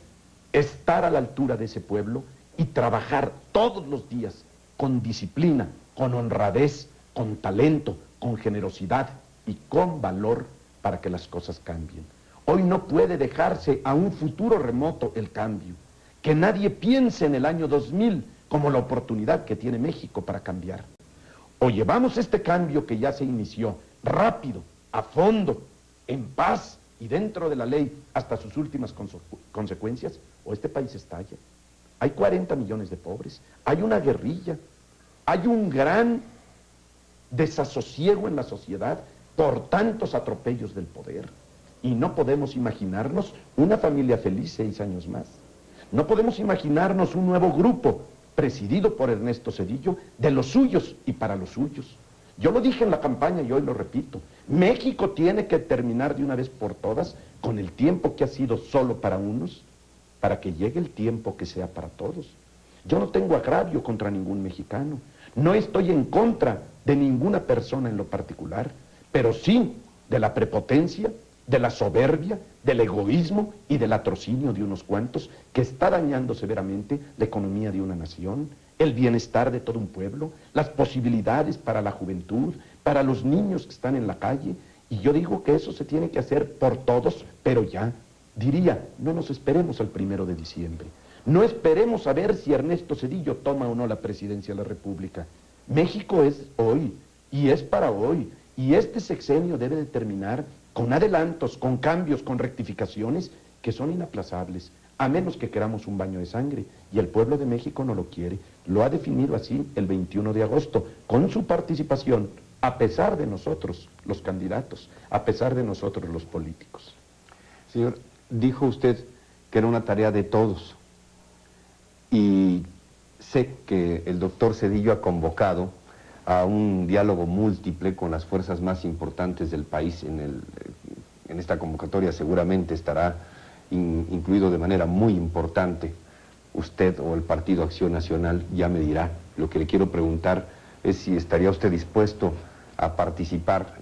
estar a la altura de ese pueblo y trabajar todos los días con disciplina, con honradez, con talento, con generosidad y con valor para que las cosas cambien. Hoy no puede dejarse a un futuro remoto el cambio. Que nadie piense en el año 2000 como la oportunidad que tiene México para cambiar. O llevamos este cambio que ya se inició rápido, a fondo, en paz y dentro de la ley hasta sus últimas consecuencias, o este país estalla. Hay 40 millones de pobres, hay una guerrilla, hay un gran desasosiego en la sociedad por tantos atropellos del poder. Y no podemos imaginarnos una familia feliz 6 años más. No podemos imaginarnos un nuevo grupo presidido por Ernesto Zedillo, de los suyos y para los suyos. Yo lo dije en la campaña y hoy lo repito. México tiene que terminar de una vez por todas con el tiempo que ha sido solo para unos, para que llegue el tiempo que sea para todos. Yo no tengo agravio contra ningún mexicano. No estoy en contra de ninguna persona en lo particular, pero sí de la prepotencia, de la soberbia, del egoísmo y del latrocinio de unos cuantos que está dañando severamente la economía de una nación, el bienestar de todo un pueblo, las posibilidades para la juventud, para los niños que están en la calle. Y yo digo que eso se tiene que hacer por todos, pero ya. Diría, no nos esperemos al 1 de diciembre. No esperemos a ver si Ernesto Zedillo toma o no la presidencia de la República. México es hoy, y es para hoy, y este sexenio debe de terminar con adelantos, con cambios, con rectificaciones que son inaplazables, a menos que queramos un baño de sangre, y el pueblo de México no lo quiere. Lo ha definido así el 21 de agosto, con su participación, a pesar de nosotros, los candidatos, a pesar de nosotros, los políticos. Señor, dijo usted que era una tarea de todos, y sé que el doctor Zedillo ha convocado a un diálogo múltiple con las fuerzas más importantes del país. En esta convocatoria seguramente estará incluido de manera muy importante usted o el Partido Acción Nacional, ya me dirá. Lo que le quiero preguntar es si estaría usted dispuesto a participar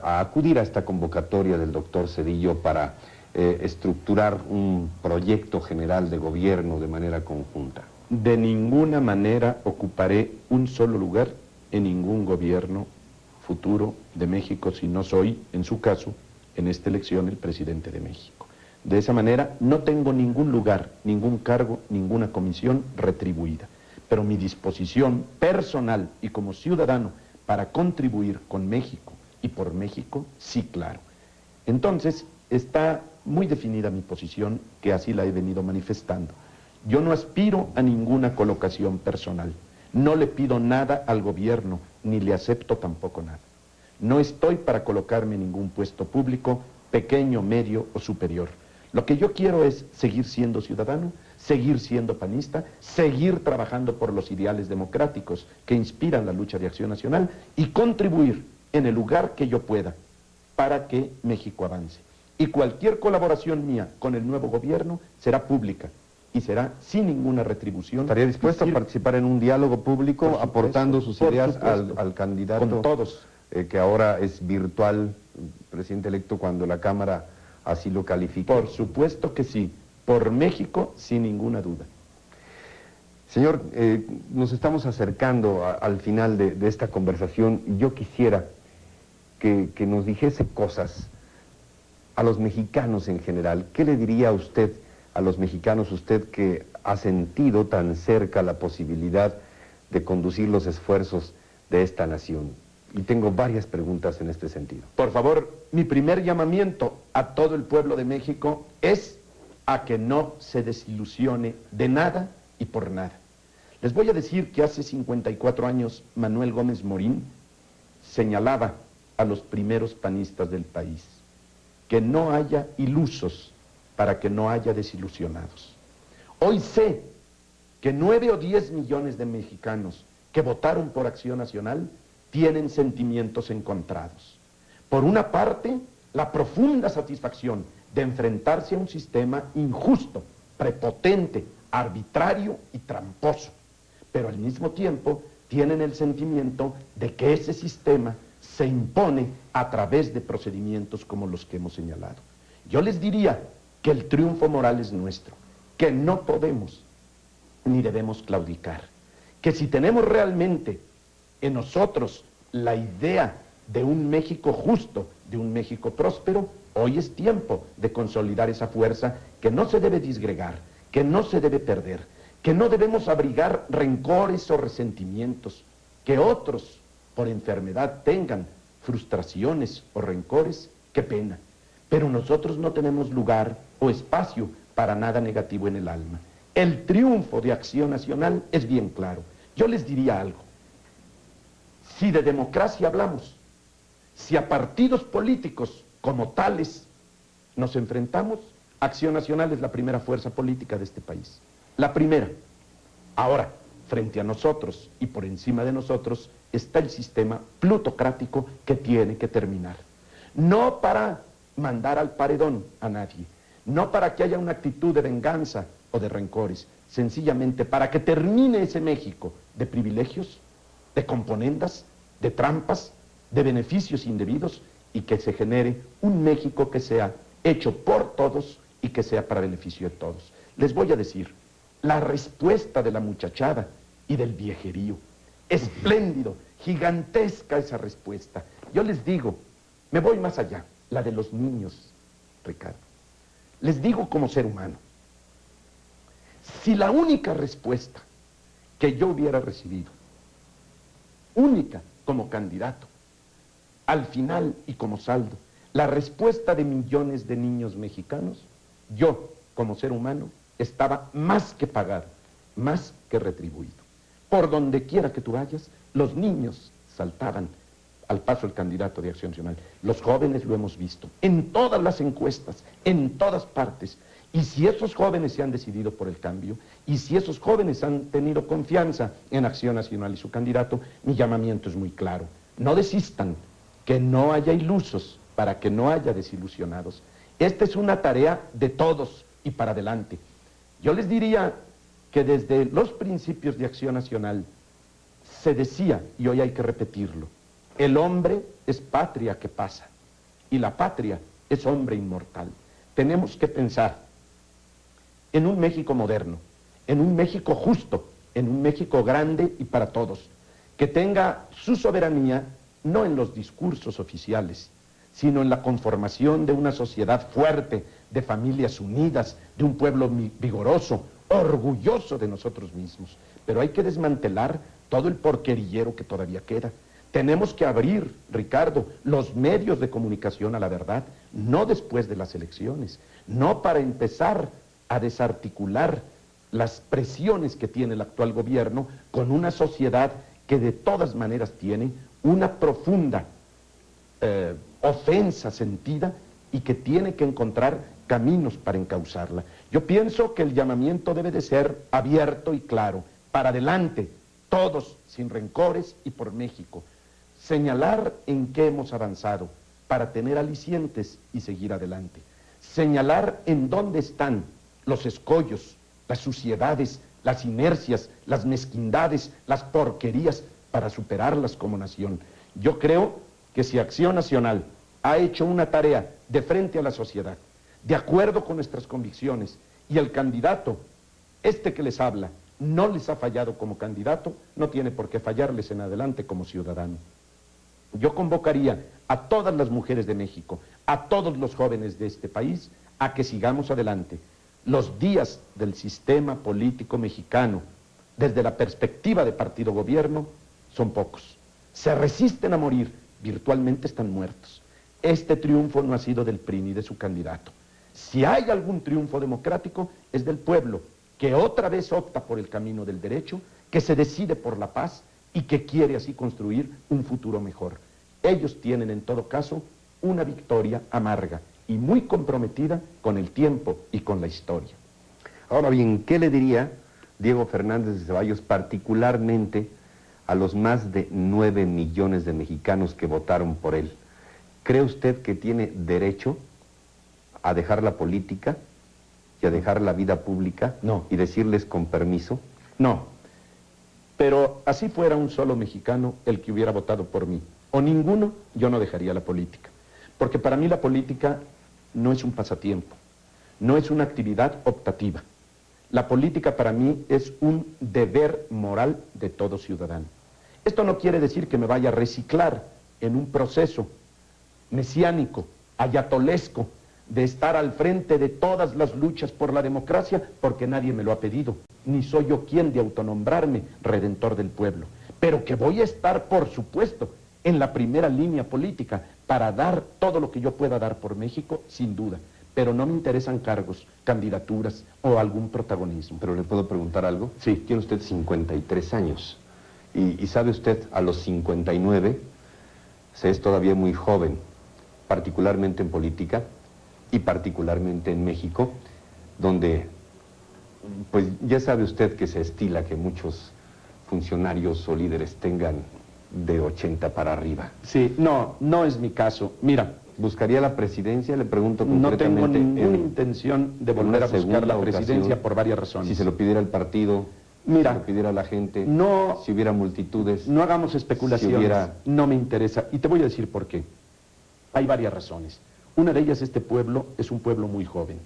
a acudir a esta convocatoria del doctor Zedillo para estructurar un proyecto general de gobierno de manera conjunta. De ninguna manera ocuparé un solo lugar en ningún gobierno futuro de México si no soy, en su caso, en esta elección, el presidente de México. De esa manera no tengo ningún lugar, ningún cargo, ninguna comisión retribuida. Pero mi disposición personal y como ciudadano para contribuir con México y por México, sí, claro. Entonces, está muy definida mi posición, que así la he venido manifestando. Yo no aspiro a ninguna colocación personal. No le pido nada al gobierno, ni le acepto tampoco nada. No estoy para colocarme en ningún puesto público, pequeño, medio o superior. Lo que yo quiero es seguir siendo ciudadano, seguir siendo panista, seguir trabajando por los ideales democráticos que inspiran la lucha de Acción Nacional y contribuir en el lugar que yo pueda para que México avance. Y cualquier colaboración mía con el nuevo gobierno será pública y será sin ninguna retribución. ¿Estaría dispuesto a participar en un diálogo público, supuesto, aportando sus ideas al candidato con todos, que ahora es virtual, presidente electo, cuando la Cámara así lo califique? Por supuesto que sí, por México sin ninguna duda. Señor, nos estamos acercando al final de esta conversación y yo quisiera que nos dijese cosas a los mexicanos en general. ¿Qué le diría a usted, a los mexicanos, usted que ha sentido tan cerca la posibilidad de conducir los esfuerzos de esta nación? Y tengo varias preguntas en este sentido. Por favor, mi primer llamamiento a todo el pueblo de México es a que no se desilusione de nada y por nada. Les voy a decir que hace 54 años Manuel Gómez Morín señalaba a los primeros panistas del país: que no haya ilusos para que no haya desilusionados. Hoy sé que 9 o 10 millones de mexicanos que votaron por Acción Nacional tienen sentimientos encontrados. Por una parte, la profunda satisfacción de enfrentarse a un sistema injusto, prepotente, arbitrario y tramposo, pero al mismo tiempo tienen el sentimiento de que ese sistema se impone a través de procedimientos como los que hemos señalado. Yo les diría que el triunfo moral es nuestro, que no podemos ni debemos claudicar, que si tenemos realmente en nosotros la idea de un México justo, de un México próspero, hoy es tiempo de consolidar esa fuerza que no se debe disgregar, que no se debe perder, que no debemos abrigar rencores o resentimientos, que otros por enfermedad tengan frustraciones o rencores, qué pena, pero nosotros no tenemos lugar o espacio para nada negativo en el alma. El triunfo de Acción Nacional es bien claro. Yo les diría algo. Si de democracia hablamos, si a partidos políticos como tales nos enfrentamos, Acción Nacional es la primera fuerza política de este país. La primera. Ahora, frente a nosotros y por encima de nosotros está el sistema plutocrático que tiene que terminar. No para mandar al paredón a nadie, no para que haya una actitud de venganza o de rencores, sencillamente para que termine ese México de privilegios, de componendas, de trampas, de beneficios indebidos y que se genere un México que sea hecho por todos y que sea para beneficio de todos. Les voy a decir, la respuesta de la muchachada y del viejerío, espléndido, gigantesca esa respuesta. Yo les digo, me voy más allá, la de los niños, Ricardo. Les digo como ser humano, si la única respuesta que yo hubiera recibido, única como candidato, al final y como saldo, la respuesta de millones de niños mexicanos, yo como ser humano estaba más que pagado, más que retribuido. Por donde quiera que tú vayas, los niños saltaban al paso del candidato de Acción Nacional. Los jóvenes lo hemos visto, en todas las encuestas, en todas partes. Y si esos jóvenes se han decidido por el cambio, y si esos jóvenes han tenido confianza en Acción Nacional y su candidato, mi llamamiento es muy claro. No desistan, que no haya ilusos, para que no haya desilusionados. Esta es una tarea de todos y para adelante. Yo les diría que desde los principios de Acción Nacional se decía, y hoy hay que repetirlo, el hombre es patria que pasa, y la patria es hombre inmortal. Tenemos que pensar en un México moderno, en un México justo, en un México grande y para todos, que tenga su soberanía no en los discursos oficiales, sino en la conformación de una sociedad fuerte, de familias unidas, de un pueblo vigoroso, orgulloso de nosotros mismos. Pero hay que desmantelar todo el porquerillero que todavía queda. Tenemos que abrir, Ricardo, los medios de comunicación a la verdad, no después de las elecciones, no para empezar a desarticular las presiones que tiene el actual gobierno con una sociedad que de todas maneras tiene una profunda ofensa sentida y que tiene que encontrar caminos para encauzarla. Yo pienso que el llamamiento debe de ser abierto y claro, para adelante, todos sin rencores y por México. Señalar en qué hemos avanzado para tener alicientes y seguir adelante. Señalar en dónde están los escollos, las suciedades, las inercias, las mezquindades, las porquerías para superarlas como nación. Yo creo que si Acción Nacional ha hecho una tarea de frente a la sociedad, de acuerdo con nuestras convicciones, y el candidato, este que les habla, no les ha fallado como candidato, no tiene por qué fallarles en adelante como ciudadano. Yo convocaría a todas las mujeres de México, a todos los jóvenes de este país, a que sigamos adelante. Los días del sistema político mexicano, desde la perspectiva de partido-gobierno, son pocos. Se resisten a morir, virtualmente están muertos. Este triunfo no ha sido del PRI ni de su candidato. Si hay algún triunfo democrático, es del pueblo, que otra vez opta por el camino del derecho, que se decide por la paz y que quiere así construir un futuro mejor. Ellos tienen en todo caso una victoria amarga y muy comprometida con el tiempo y con la historia. Ahora bien, ¿qué le diría Diego Fernández de Ceballos particularmente a los más de 9 millones de mexicanos que votaron por él, ¿cree usted que tiene derecho a dejar la política y a dejar la vida pública? No. Y decirles con permiso. No, pero así fuera un solo mexicano el que hubiera votado por mí, o ninguno, yo no dejaría la política. Porque para mí la política no es un pasatiempo, no es una actividad optativa. La política para mí es un deber moral de todo ciudadano. Esto no quiere decir que me vaya a reciclar en un proceso mesiánico, ayatolesco, de estar al frente de todas las luchas por la democracia, porque nadie me lo ha pedido, ni soy yo quien de autonombrarme redentor del pueblo. Pero que voy a estar, por supuesto, en la primera línea política para dar todo lo que yo pueda dar por México, sin duda. Pero no me interesan cargos, candidaturas o algún protagonismo. Pero le puedo preguntar algo. Sí. Tiene usted 53 años. Y sabe usted, a los 59, se es todavía muy joven, particularmente en política y particularmente en México, donde, pues ya sabe usted que se estila que muchos funcionarios o líderes tengan de 80 para arriba. Sí, no es mi caso. Mira, ¿buscaría la presidencia? Le pregunto no tengo concretamente. ninguna intención de volver a buscar la presidencia por varias razones. Si se lo pidiera el partido, mira, si lo pidiera la gente, no, si hubiera multitudes. No hagamos especulaciones, si hubiera... no me interesa. Y te voy a decir por qué. Hay varias razones. Una de ellas, este pueblo es un pueblo muy joven.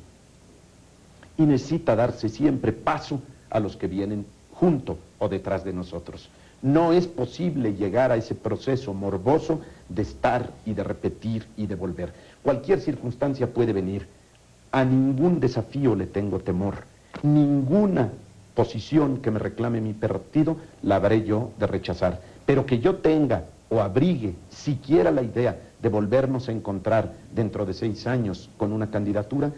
Y necesita darse siempre paso a los que vienen junto o detrás de nosotros. No es posible llegar a ese proceso morboso de estar y de repetir y de volver. Cualquier circunstancia puede venir. A ningún desafío le tengo temor. Ninguna posición que me reclame mi partido la habré yo de rechazar. Pero que yo tenga o abrigue siquiera la idea de volvernos a encontrar dentro de 6 años con una candidatura,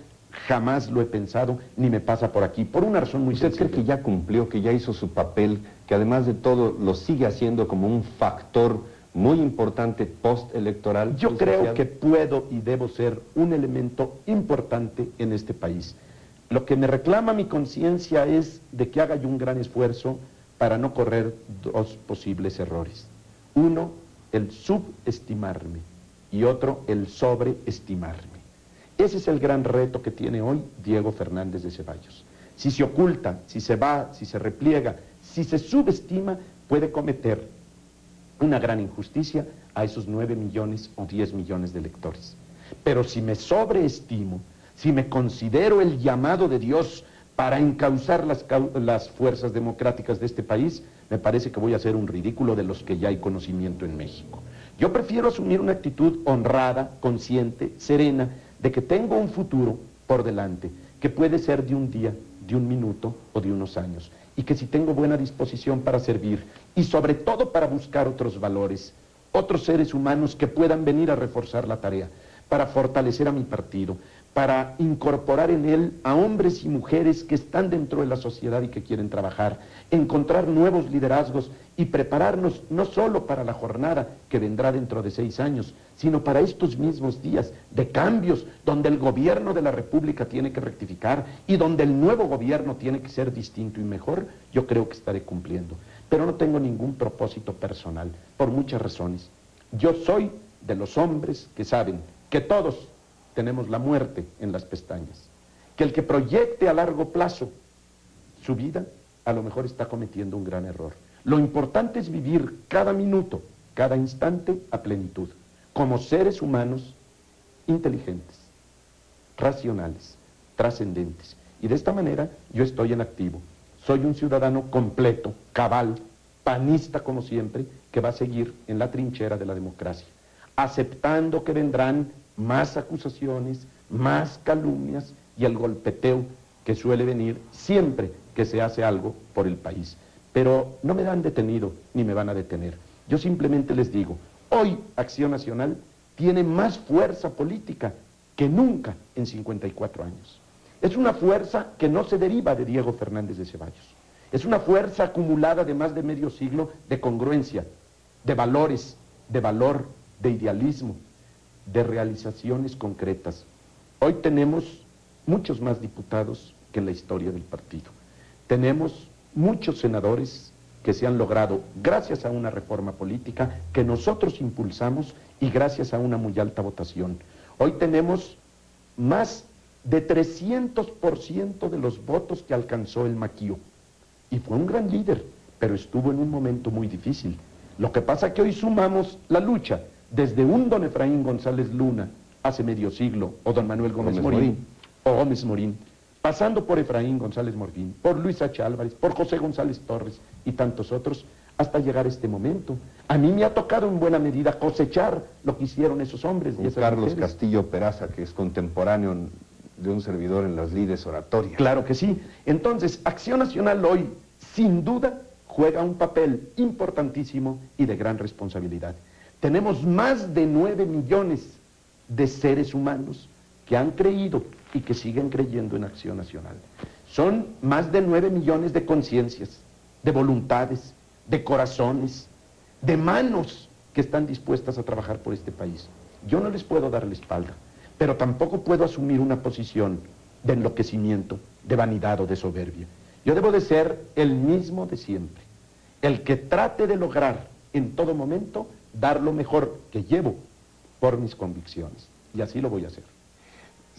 jamás lo he pensado, ni me pasa por aquí, por una razón muy ¿Usted sencilla. cree que ya cumplió, que ya hizo su papel, que además de todo lo sigue haciendo como un factor muy importante postelectoral? Yo creo que puedo y debo ser un elemento importante en este país. Lo que me reclama mi conciencia es de que haga yo un gran esfuerzo para no correr 2 posibles errores. Uno, el subestimarme, y otro, el sobreestimarme. Ese es el gran reto que tiene hoy Diego Fernández de Ceballos. Si se oculta, si se va, si se repliega, si se subestima, puede cometer una gran injusticia a esos 9 millones o 10 millones de electores. Pero si me sobreestimo, si me considero el llamado de Dios para encauzar las fuerzas democráticas de este país, me parece que voy a hacer un ridículo de los que ya hay conocimiento en México. Yo prefiero asumir una actitud honrada, consciente, serena, de que tengo un futuro por delante, que puede ser de un día, de un minuto o de unos años, y que si tengo buena disposición para servir, y sobre todo para buscar otros valores, otros seres humanos que puedan venir a reforzar la tarea, para fortalecer a mi partido, para incorporar en él a hombres y mujeres que están dentro de la sociedad y que quieren trabajar, encontrar nuevos liderazgos y prepararnos no solo para la jornada que vendrá dentro de 6 años, sino para estos mismos días de cambios donde el gobierno de la República tiene que rectificar y donde el nuevo gobierno tiene que ser distinto y mejor. Yo creo que estaré cumpliendo. Pero no tengo ningún propósito personal, por muchas razones. Yo soy de los hombres que saben que todos tenemos la muerte en las pestañas, que el que proyecte a largo plazo su vida, a lo mejor está cometiendo un gran error. Lo importante es vivir cada minuto, cada instante a plenitud, como seres humanos inteligentes, racionales, trascendentes. Y de esta manera yo estoy en activo. Soy un ciudadano completo, cabal, panista como siempre, que va a seguir en la trinchera de la democracia, aceptando que vendrán más acusaciones, más calumnias y el golpeteo que suele venir siempre que se hace algo por el país. Pero no me han detenido ni me van a detener. Yo simplemente les digo, hoy Acción Nacional tiene más fuerza política que nunca en 54 años. Es una fuerza que no se deriva de Diego Fernández de Ceballos. Es una fuerza acumulada de más de medio siglo de congruencia, de valores, de valor, de idealismo, de realizaciones concretas. Hoy tenemos muchos más diputados que en la historia del partido. Tenemos muchos senadores que se han logrado gracias a una reforma política que nosotros impulsamos y gracias a una muy alta votación. Hoy tenemos más de 300% de los votos que alcanzó el Maquío. Y fue un gran líder, pero estuvo en un momento muy difícil. Lo que pasa es que hoy sumamos la lucha desde un don Efraín González Luna, hace medio siglo, o don Manuel Gómez Morín, o Gómez Morín, pasando por Efraín González Morín, por Luis H. Álvarez, por José González Torres y tantos otros, hasta llegar a este momento. A mí me ha tocado en buena medida cosechar lo que hicieron esos hombres y esas Carlos mujeres. Castillo Peraza, que es contemporáneo de un servidor en las lides oratorias. Claro que sí. Entonces, Acción Nacional hoy, sin duda, juega un papel importantísimo y de gran responsabilidad. Tenemos más de 9 millones de seres humanos que han creído y que siguen creyendo en Acción Nacional. Son más de 9 millones de conciencias, de voluntades, de corazones, de manos que están dispuestas a trabajar por este país. Yo no les puedo dar la espalda, pero tampoco puedo asumir una posición de enloquecimiento, de vanidad o de soberbia. Yo debo de ser el mismo de siempre, el que trate de lograr en todo momento dar lo mejor que llevo por mis convicciones, y así lo voy a hacer.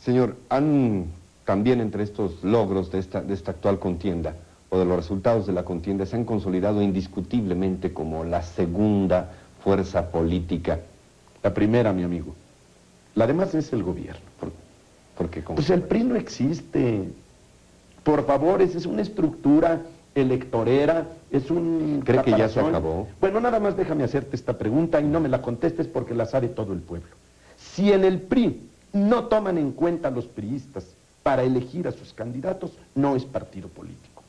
Señor, han también entre estos logros de esta actual contienda, o de los resultados de la contienda, se han consolidado indiscutiblemente como la segunda fuerza política. La primera, mi amigo. La demás es el gobierno. ¿Por qué? Pues el PRI no existe. Por favor, esa es una estructura electorera, es un... ¿Cree que ya se caparazón. acabó? Bueno, nada más déjame hacerte esta pregunta y no me la contestes porque la sabe todo el pueblo. Si en el PRI no toman en cuenta a los priistas para elegir a sus candidatos, no es partido político.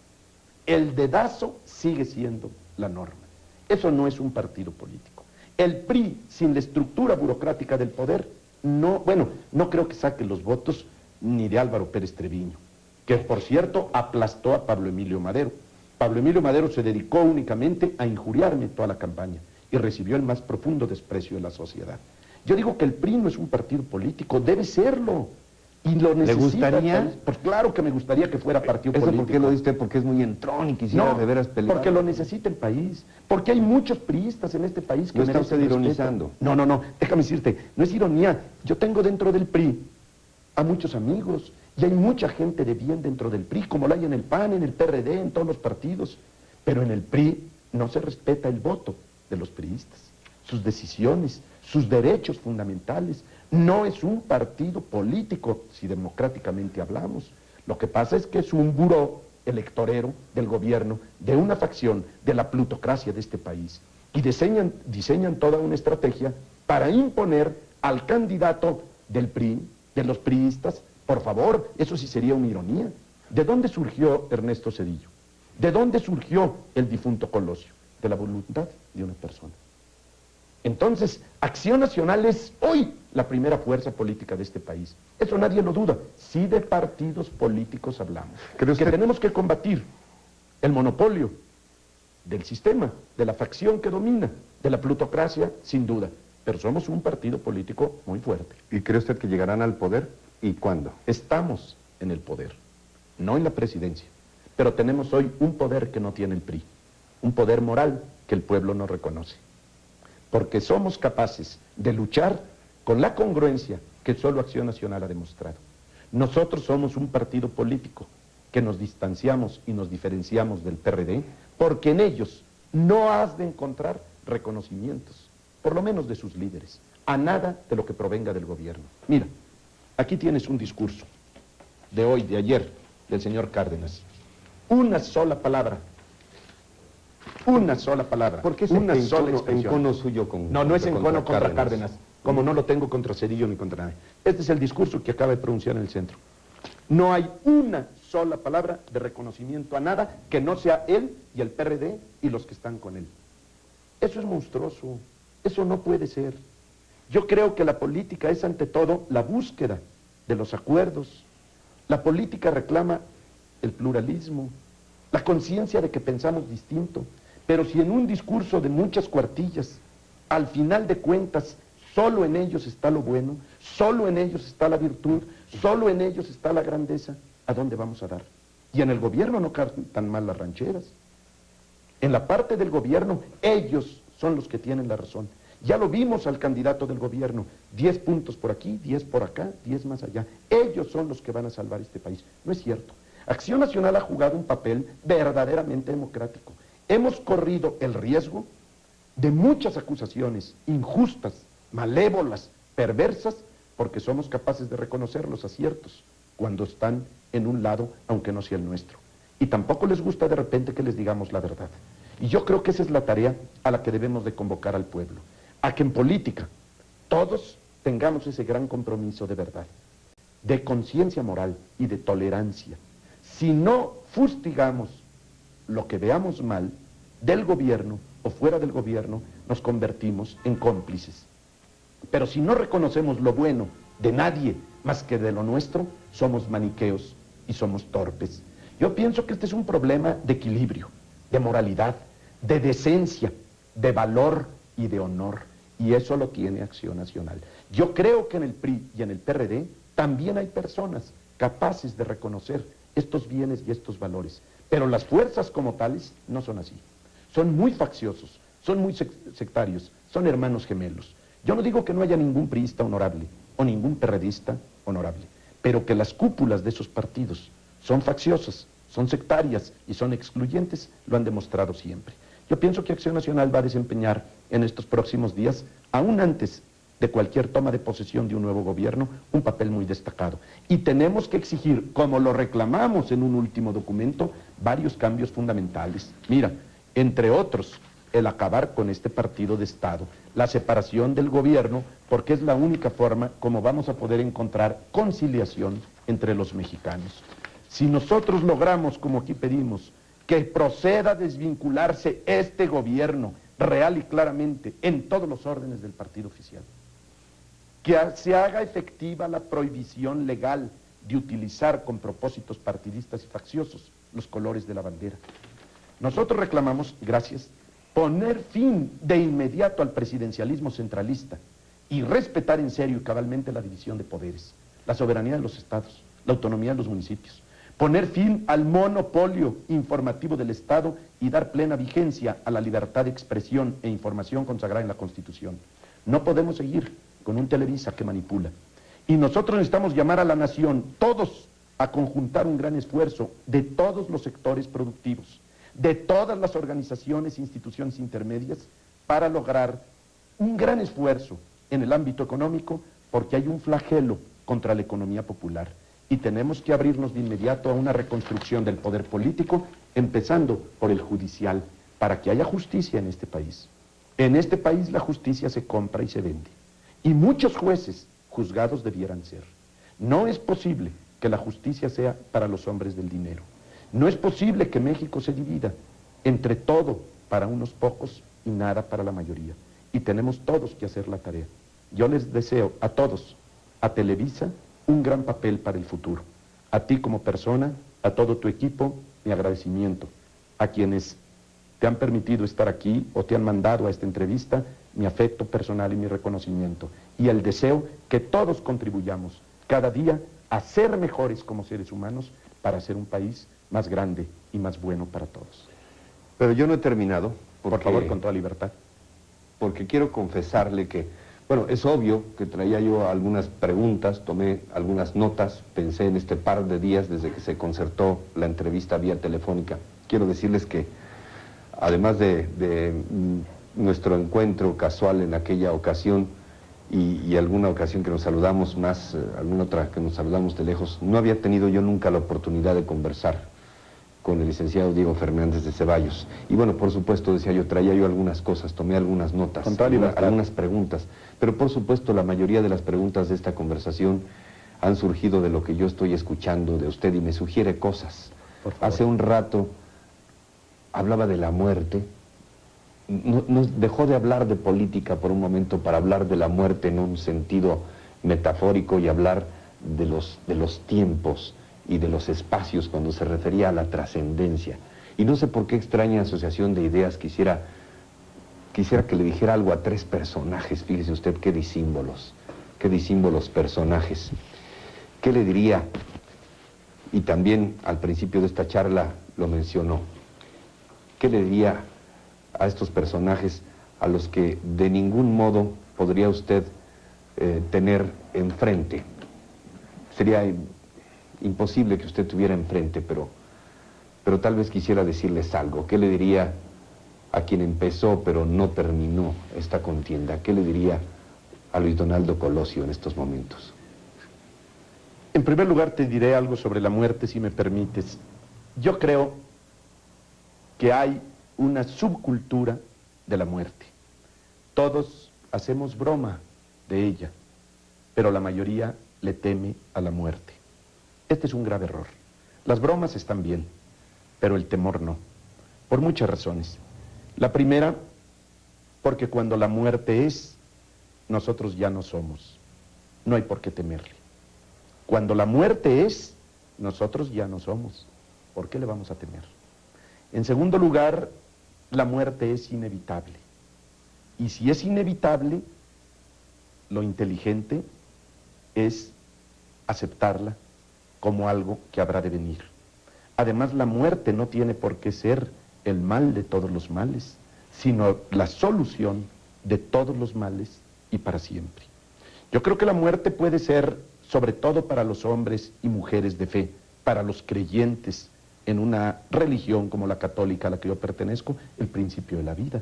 El dedazo sigue siendo la norma. Eso no es un partido político. El PRI, sin la estructura burocrática del poder, no creo que saque los votos ni de Álvaro Pérez Treviño, que por cierto aplastó a Pablo Emilio Madero. Pablo Emilio Madero se dedicó únicamente a injuriarme toda la campaña y recibió el más profundo desprecio de la sociedad. Yo digo que el PRI no es un partido político, debe serlo. Y lo necesita. ¿Le gustaría? Pues claro que me gustaría que fuera partido ¿Eso político. por qué lo dice usted? Porque es muy entrón y quisiera de veras pelear. Porque lo necesita el país. Porque hay muchos priistas en este país que ¿No está merecen usted respeto. ironizando? No, déjame decirte, no es ironía. Yo tengo dentro del PRI a muchos amigos y hay mucha gente de bien dentro del PRI, como la hay en el PAN, en el PRD, en todos los partidos. Pero en el PRI no se respeta el voto de los priistas, sus decisiones, sus derechos fundamentales. No es un partido político, si democráticamente hablamos. Lo que pasa es que es un buró electorero del gobierno, de una facción de la plutocracia de este país. Y diseñan toda una estrategia para imponer al candidato del PRI, de los priistas. Por favor, eso sí sería una ironía. ¿De dónde surgió Ernesto Zedillo? ¿De dónde surgió el difunto Colosio? De la voluntad de una persona. Entonces, Acción Nacional es hoy la primera fuerza política de este país. Eso nadie lo duda. Si de partidos políticos hablamos. Que tenemos que combatir el monopolio del sistema, de la facción que domina, de la plutocracia, sin duda. Pero somos un partido político muy fuerte. ¿Y cree usted que llegarán al poder? ¿Y cuándo? Estamos en el poder, no en la presidencia. Pero tenemos hoy un poder que no tiene el PRI. Un poder moral que el pueblo no reconoce. Porque somos capaces de luchar con la congruencia que solo Acción Nacional ha demostrado. Nosotros somos un partido político que nos distanciamos y nos diferenciamos del PRD porque en ellos no has de encontrar reconocimientos, por lo menos de sus líderes, a nada de lo que provenga del gobierno. Mira, aquí tienes un discurso de hoy, de ayer, del señor Cárdenas. Una sola palabra. Una sola palabra. ¿Por qué es una sola expresión? encono suyo con No es encono contra Cárdenas, como no lo tengo contra Zedillo ni contra nadie. Este es el discurso que acaba de pronunciar en el centro. No hay una sola palabra de reconocimiento a nada que no sea él y el PRD y los que están con él. Eso es monstruoso, eso no puede ser. Yo creo que la política es ante todo la búsqueda de los acuerdos. La política reclama el pluralismo, la conciencia de que pensamos distinto. Pero si en un discurso de muchas cuartillas, al final de cuentas, solo en ellos está lo bueno, solo en ellos está la virtud, solo en ellos está la grandeza, ¿a dónde vamos a dar? Y en el gobierno no cantan mal las rancheras. En la parte del gobierno, ellos son los que tienen la razón. Ya lo vimos al candidato del gobierno, 10 puntos por aquí, 10 por acá, 10 más allá. Ellos son los que van a salvar este país. No es cierto. Acción Nacional ha jugado un papel verdaderamente democrático. Hemos corrido el riesgo de muchas acusaciones injustas, malévolas, perversas, porque somos capaces de reconocer los aciertos cuando están en un lado, aunque no sea el nuestro. Y tampoco les gusta de repente que les digamos la verdad. Y yo creo que esa es la tarea a la que debemos de convocar al pueblo. A que en política todos tengamos ese gran compromiso de verdad, de conciencia moral y de tolerancia. Si no fustigamos lo que veamos mal del gobierno o fuera del gobierno, nos convertimos en cómplices. Pero si no reconocemos lo bueno de nadie más que de lo nuestro, somos maniqueos y somos torpes. Yo pienso que este es un problema de equilibrio, de moralidad, de decencia, de valor y de honor. Y eso lo tiene Acción Nacional. Yo creo que en el PRI y en el PRD también hay personas capaces de reconocer estos bienes y estos valores. Pero las fuerzas como tales no son así. Son muy facciosos, son muy sectarios, son hermanos gemelos. Yo no digo que no haya ningún priista honorable o ningún perredista honorable, pero que las cúpulas de esos partidos son facciosas, son sectarias y son excluyentes, lo han demostrado siempre. Yo pienso que Acción Nacional va a desempeñar en estos próximos días, aún antes de cualquier toma de posesión de un nuevo gobierno, un papel muy destacado. Y tenemos que exigir, como lo reclamamos en un último documento, varios cambios fundamentales. Mira, entre otros, el acabar con este partido de Estado, la separación del gobierno, porque es la única forma como vamos a poder encontrar conciliación entre los mexicanos. Si nosotros logramos, como aquí pedimos, que proceda a desvincularse este gobierno real y claramente en todos los órdenes del partido oficial, que se haga efectiva la prohibición legal de utilizar con propósitos partidistas y facciosos los colores de la bandera. Nosotros reclamamos, gracias, poner fin de inmediato al presidencialismo centralista y respetar en serio y cabalmente la división de poderes, la soberanía de los estados, la autonomía de los municipios, poner fin al monopolio informativo del Estado y dar plena vigencia a la libertad de expresión e información consagrada en la Constitución. No podemos seguir con un Televisa que manipula. Y nosotros necesitamos llamar a la nación, todos, a conjuntar un gran esfuerzo de todos los sectores productivos, de todas las organizaciones e instituciones intermedias, para lograr un gran esfuerzo en el ámbito económico, porque hay un flagelo contra la economía popular. Y tenemos que abrirnos de inmediato a una reconstrucción del poder político, empezando por el judicial, para que haya justicia en este país. En este país la justicia se compra y se vende. Y muchos jueces juzgados debieran ser. No es posible que la justicia sea para los hombres del dinero. No es posible que México se divida entre todo para unos pocos y nada para la mayoría. Y tenemos todos que hacer la tarea. Yo les deseo a todos, a Televisa, un gran papel para el futuro. A ti como persona, a todo tu equipo, mi agradecimiento. A quienes te han permitido estar aquí o te han mandado a esta entrevista, mi afecto personal y mi reconocimiento. Y el deseo que todos contribuyamos cada día a ser mejores como seres humanos para hacer un país más grande y más bueno para todos. Pero yo no he terminado. Porque, por favor, con toda libertad. Porque quiero confesarle que, bueno, es obvio que traía yo algunas preguntas, tomé algunas notas, pensé en este par de días desde que se concertó la entrevista vía telefónica. Quiero decirles que, además de nuestro encuentro casual en aquella ocasión y alguna ocasión que nos saludamos más, alguna otra que nos saludamos de lejos, no había tenido yo nunca la oportunidad de conversar con el licenciado Diego Fernández de Ceballos. Y bueno, por supuesto, decía yo, traía yo algunas cosas, tomé algunas notas, algunas preguntas, pero por supuesto la mayoría de las preguntas de esta conversación han surgido de lo que yo estoy escuchando de usted y me sugiere cosas. Hace un rato hablaba de la muerte, dejó de hablar de política por un momento para hablar de la muerte en un sentido metafórico y hablar de los tiempos y de los espacios cuando se refería a la trascendencia. Y no sé por qué extraña asociación de ideas quisiera que le dijera algo a tres personajes. Fíjese usted qué disímbolos personajes. ¿Qué le diría? Y también al principio de esta charla lo mencionó. ¿Qué le diría a estos personajes a los que de ningún modo podría usted tener enfrente. Sería imposible que usted tuviera enfrente, pero tal vez quisiera decirles algo. ¿Qué le diría a quien empezó pero no terminó esta contienda? ¿Qué le diría a Luis Donaldo Colosio en estos momentos? En primer lugar te diré algo sobre la muerte, si me permites. Yo creo que hay una subcultura de la muerte. Todos hacemos broma de ella, pero la mayoría le teme a la muerte. Este es un grave error. Las bromas están bien, pero el temor no, por muchas razones. La primera, porque cuando la muerte es, nosotros ya no somos. No hay por qué temerle. Cuando la muerte es, nosotros ya no somos. ¿Por qué le vamos a temer? En segundo lugar, la muerte es inevitable. Y si es inevitable, lo inteligente es aceptarla como algo que habrá de venir. Además, la muerte no tiene por qué ser el mal de todos los males, sino la solución de todos los males y para siempre. Yo creo que la muerte puede ser, sobre todo para los hombres y mujeres de fe, para los creyentes en una religión como la católica a la que yo pertenezco, el principio de la vida.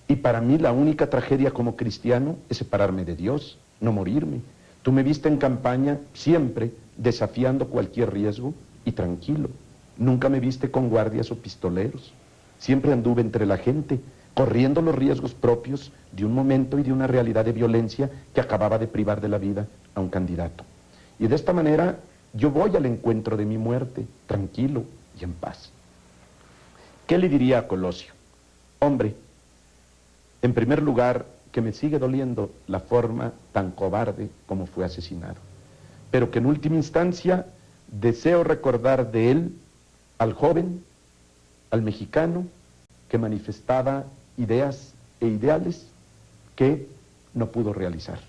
Y para mí la única tragedia como cristiano es separarme de Dios, no morirme. Tú me viste en campaña siempre desafiando cualquier riesgo y tranquilo. Nunca me viste con guardias o pistoleros. Siempre anduve entre la gente, corriendo los riesgos propios de un momento y de una realidad de violencia que acababa de privar de la vida a un candidato. Y de esta manera yo voy al encuentro de mi muerte, tranquilo y en paz. ¿Qué le diría a Colosio? Hombre, en primer lugar, que me sigue doliendo la forma tan cobarde como fue asesinado, pero que en última instancia deseo recordar de él al joven, al mexicano, que manifestaba ideas e ideales que no pudo realizar.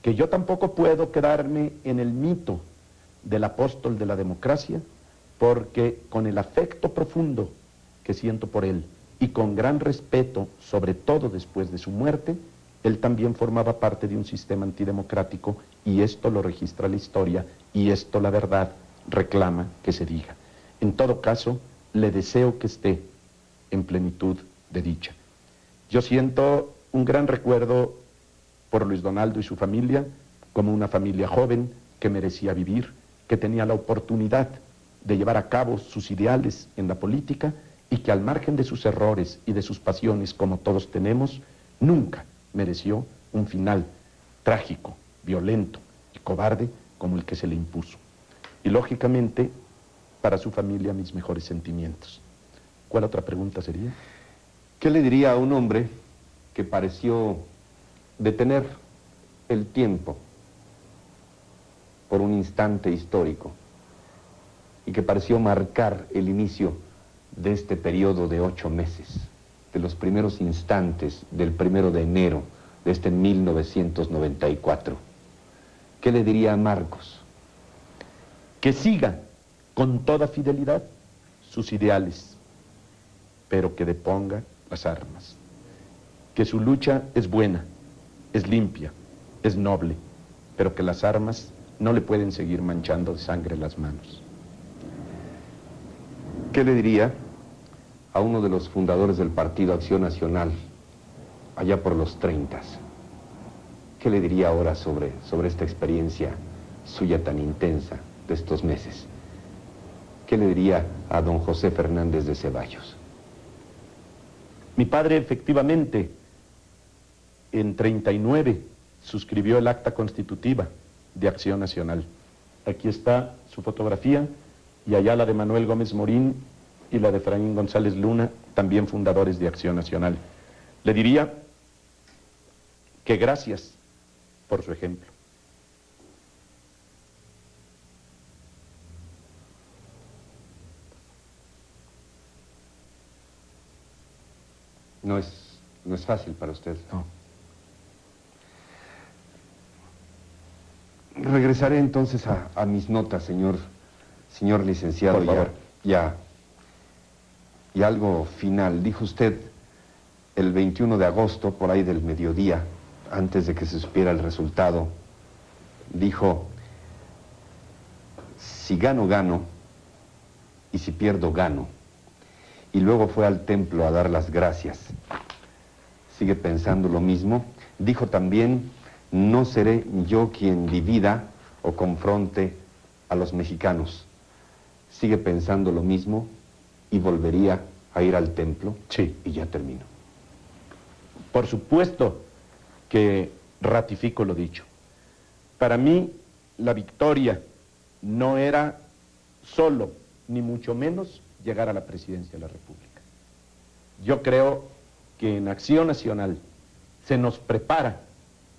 Que yo tampoco puedo quedarme en el mito del apóstol de la democracia, porque con el afecto profundo que siento por él y con gran respeto, sobre todo después de su muerte, él también formaba parte de un sistema antidemocrático y esto lo registra la historia y esto la verdad reclama que se diga. En todo caso, le deseo que esté en plenitud de dicha. Yo siento un gran recuerdo por Luis Donaldo y su familia, como una familia joven que merecía vivir, que tenía la oportunidad de llevar a cabo sus ideales en la política y que al margen de sus errores y de sus pasiones, como todos tenemos, nunca mereció un final trágico, violento y cobarde como el que se le impuso. Y lógicamente, para su familia, mis mejores sentimientos. ¿Cuál otra pregunta sería? ¿Qué le diría a un hombre que pareció detener el tiempo por un instante histórico y que pareció marcar el inicio de este periodo de 8 meses, de los primeros instantes del 1 de enero de este 1994? ¿Qué le diría a Marcos? Que siga con toda fidelidad sus ideales, pero que deponga las armas. Que su lucha es buena, es limpia, es noble, pero que las armas no le pueden seguir manchando de sangre las manos. ¿Qué le diría a uno de los fundadores del Partido Acción Nacional, allá por los 30? ¿Qué le diría ahora sobre esta experiencia suya tan intensa de estos meses? ¿Qué le diría a don José Fernández de Ceballos? Mi padre efectivamente en 39 suscribió el acta constitutiva de Acción Nacional. Aquí está su fotografía y allá la de Manuel Gómez Morín y la de Efraín González Luna, también fundadores de Acción Nacional. Le diría que gracias por su ejemplo. No es fácil para usted. No. Regresaré entonces a mis notas, señor licenciado. Por favor. Y algo final. Dijo usted el 21 de agosto, por ahí del mediodía, antes de que se supiera el resultado, dijo: si gano, gano, y si pierdo, gano. Y luego fue al templo a dar las gracias. Sigue pensando lo mismo. Dijo también: no seré yo quien divida o confronte a los mexicanos. Sigue pensando lo mismo y volvería a ir al templo. Sí. Y ya termino. Por supuesto que ratifico lo dicho. Para mí, la victoria no era solo, ni mucho menos, llegar a la presidencia de la República. Yo creo que en Acción Nacional se nos prepara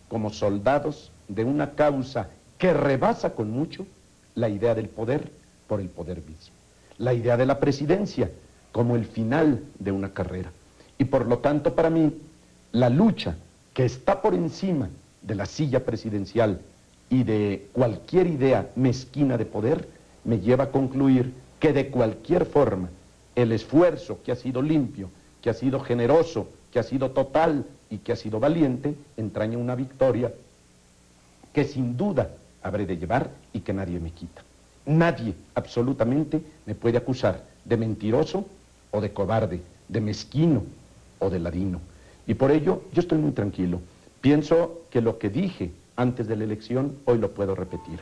como soldados de una causa que rebasa con mucho la idea del poder por el poder mismo. La idea de la presidencia como el final de una carrera. Y por lo tanto, para mí, la lucha que está por encima de la silla presidencial y de cualquier idea mezquina de poder, me lleva a concluir que de cualquier forma el esfuerzo que ha sido limpio, que ha sido generoso, que ha sido total y que ha sido valiente, entraña una victoria que sin duda habré de llevar y que nadie me quita. Nadie, absolutamente, me puede acusar de mentiroso o de cobarde, de mezquino o de ladino. Y por ello yo estoy muy tranquilo. Pienso que lo que dije antes de la elección, hoy lo puedo repetir.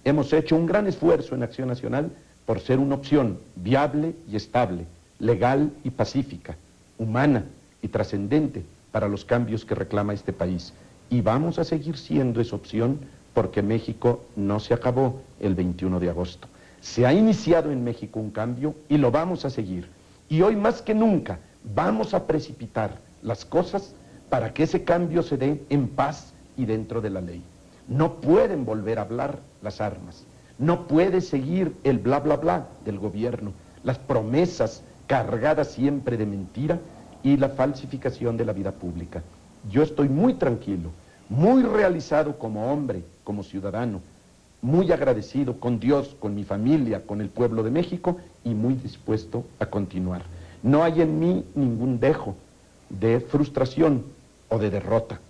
Hemos hecho un gran esfuerzo en Acción Nacional por ser una opción viable y estable, legal y pacífica, humana y trascendente para los cambios que reclama este país. Y vamos a seguir siendo esa opción porque México no se acabó el 21 de agosto. Se ha iniciado en México un cambio y lo vamos a seguir. Y hoy más que nunca vamos a precipitar las cosas para que ese cambio se dé en paz y dentro de la ley. No pueden volver a hablar las armas. No puede seguir el bla bla bla del gobierno, las promesas cargadas siempre de mentira y la falsificación de la vida pública. Yo estoy muy tranquilo, muy realizado como hombre, como ciudadano, muy agradecido con Dios, con mi familia, con el pueblo de México y muy dispuesto a continuar. No hay en mí ningún dejo de frustración o de derrota.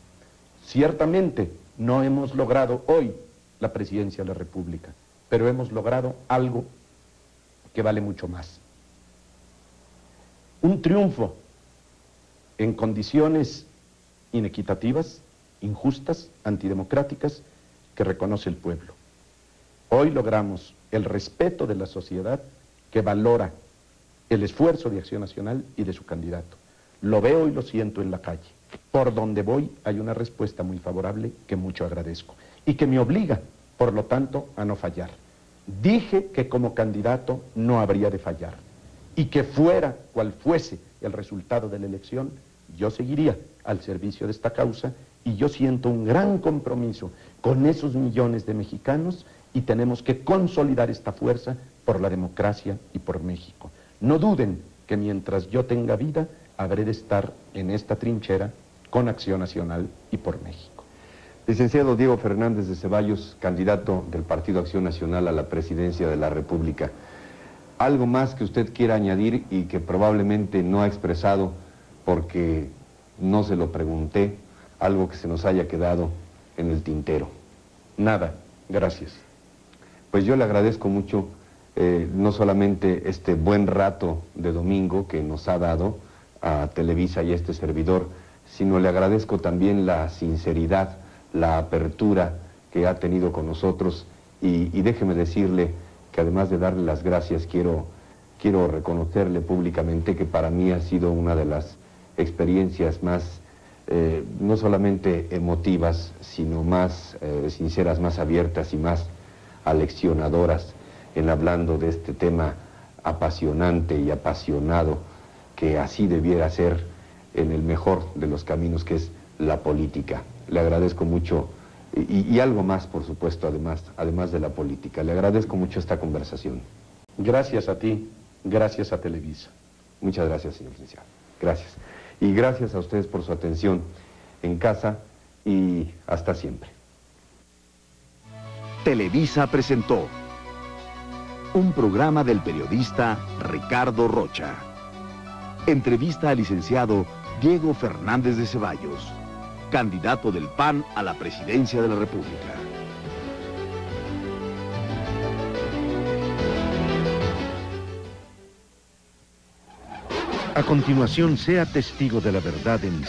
Ciertamente no hemos logrado hoy la presidencia de la República, pero hemos logrado algo que vale mucho más. Un triunfo en condiciones inequitativas, injustas, antidemocráticas, que reconoce el pueblo. Hoy logramos el respeto de la sociedad que valora el esfuerzo de Acción Nacional y de su candidato. Lo veo y lo siento en la calle. Por donde voy hay una respuesta muy favorable que mucho agradezco y que me obliga, por lo tanto, a no fallar. Dije que como candidato no habría de fallar y que fuera cual fuese el resultado de la elección, yo seguiría al servicio de esta causa y yo siento un gran compromiso con esos millones de mexicanos y tenemos que consolidar esta fuerza por la democracia y por México. No duden que mientras yo tenga vida, habré de estar en esta trinchera con Acción Nacional y por México. Licenciado Diego Fernández de Ceballos, candidato del Partido Acción Nacional a la presidencia de la República. ¿Algo más que usted quiera añadir y que probablemente no ha expresado porque no se lo pregunté? Algo que se nos haya quedado en el tintero. Nada, gracias. Pues yo le agradezco mucho no solamente este buen rato de domingo que nos ha dado a Televisa y a este servidor, sino le agradezco también la sinceridad, la apertura que ha tenido con nosotros y déjeme decirle que además de darle las gracias quiero reconocerle públicamente que para mí ha sido una de las experiencias más no solamente emotivas, sino más sinceras, más abiertas y más aleccionadoras en hablando de este tema apasionante y apasionado que así debiera ser en el mejor de los caminos, que es la política. Le agradezco mucho y algo más, por supuesto, además de la política. Le agradezco mucho esta conversación. Gracias a ti, gracias a Televisa. Muchas gracias, señor licenciado. Gracias. Y gracias a ustedes por su atención en casa y hasta siempre. Televisa presentó un programa del periodista Ricardo Rocha. Entrevista al licenciado Diego Fernández de Ceballos, candidato del PAN a la presidencia de la República. A continuación, sea testigo de la verdad en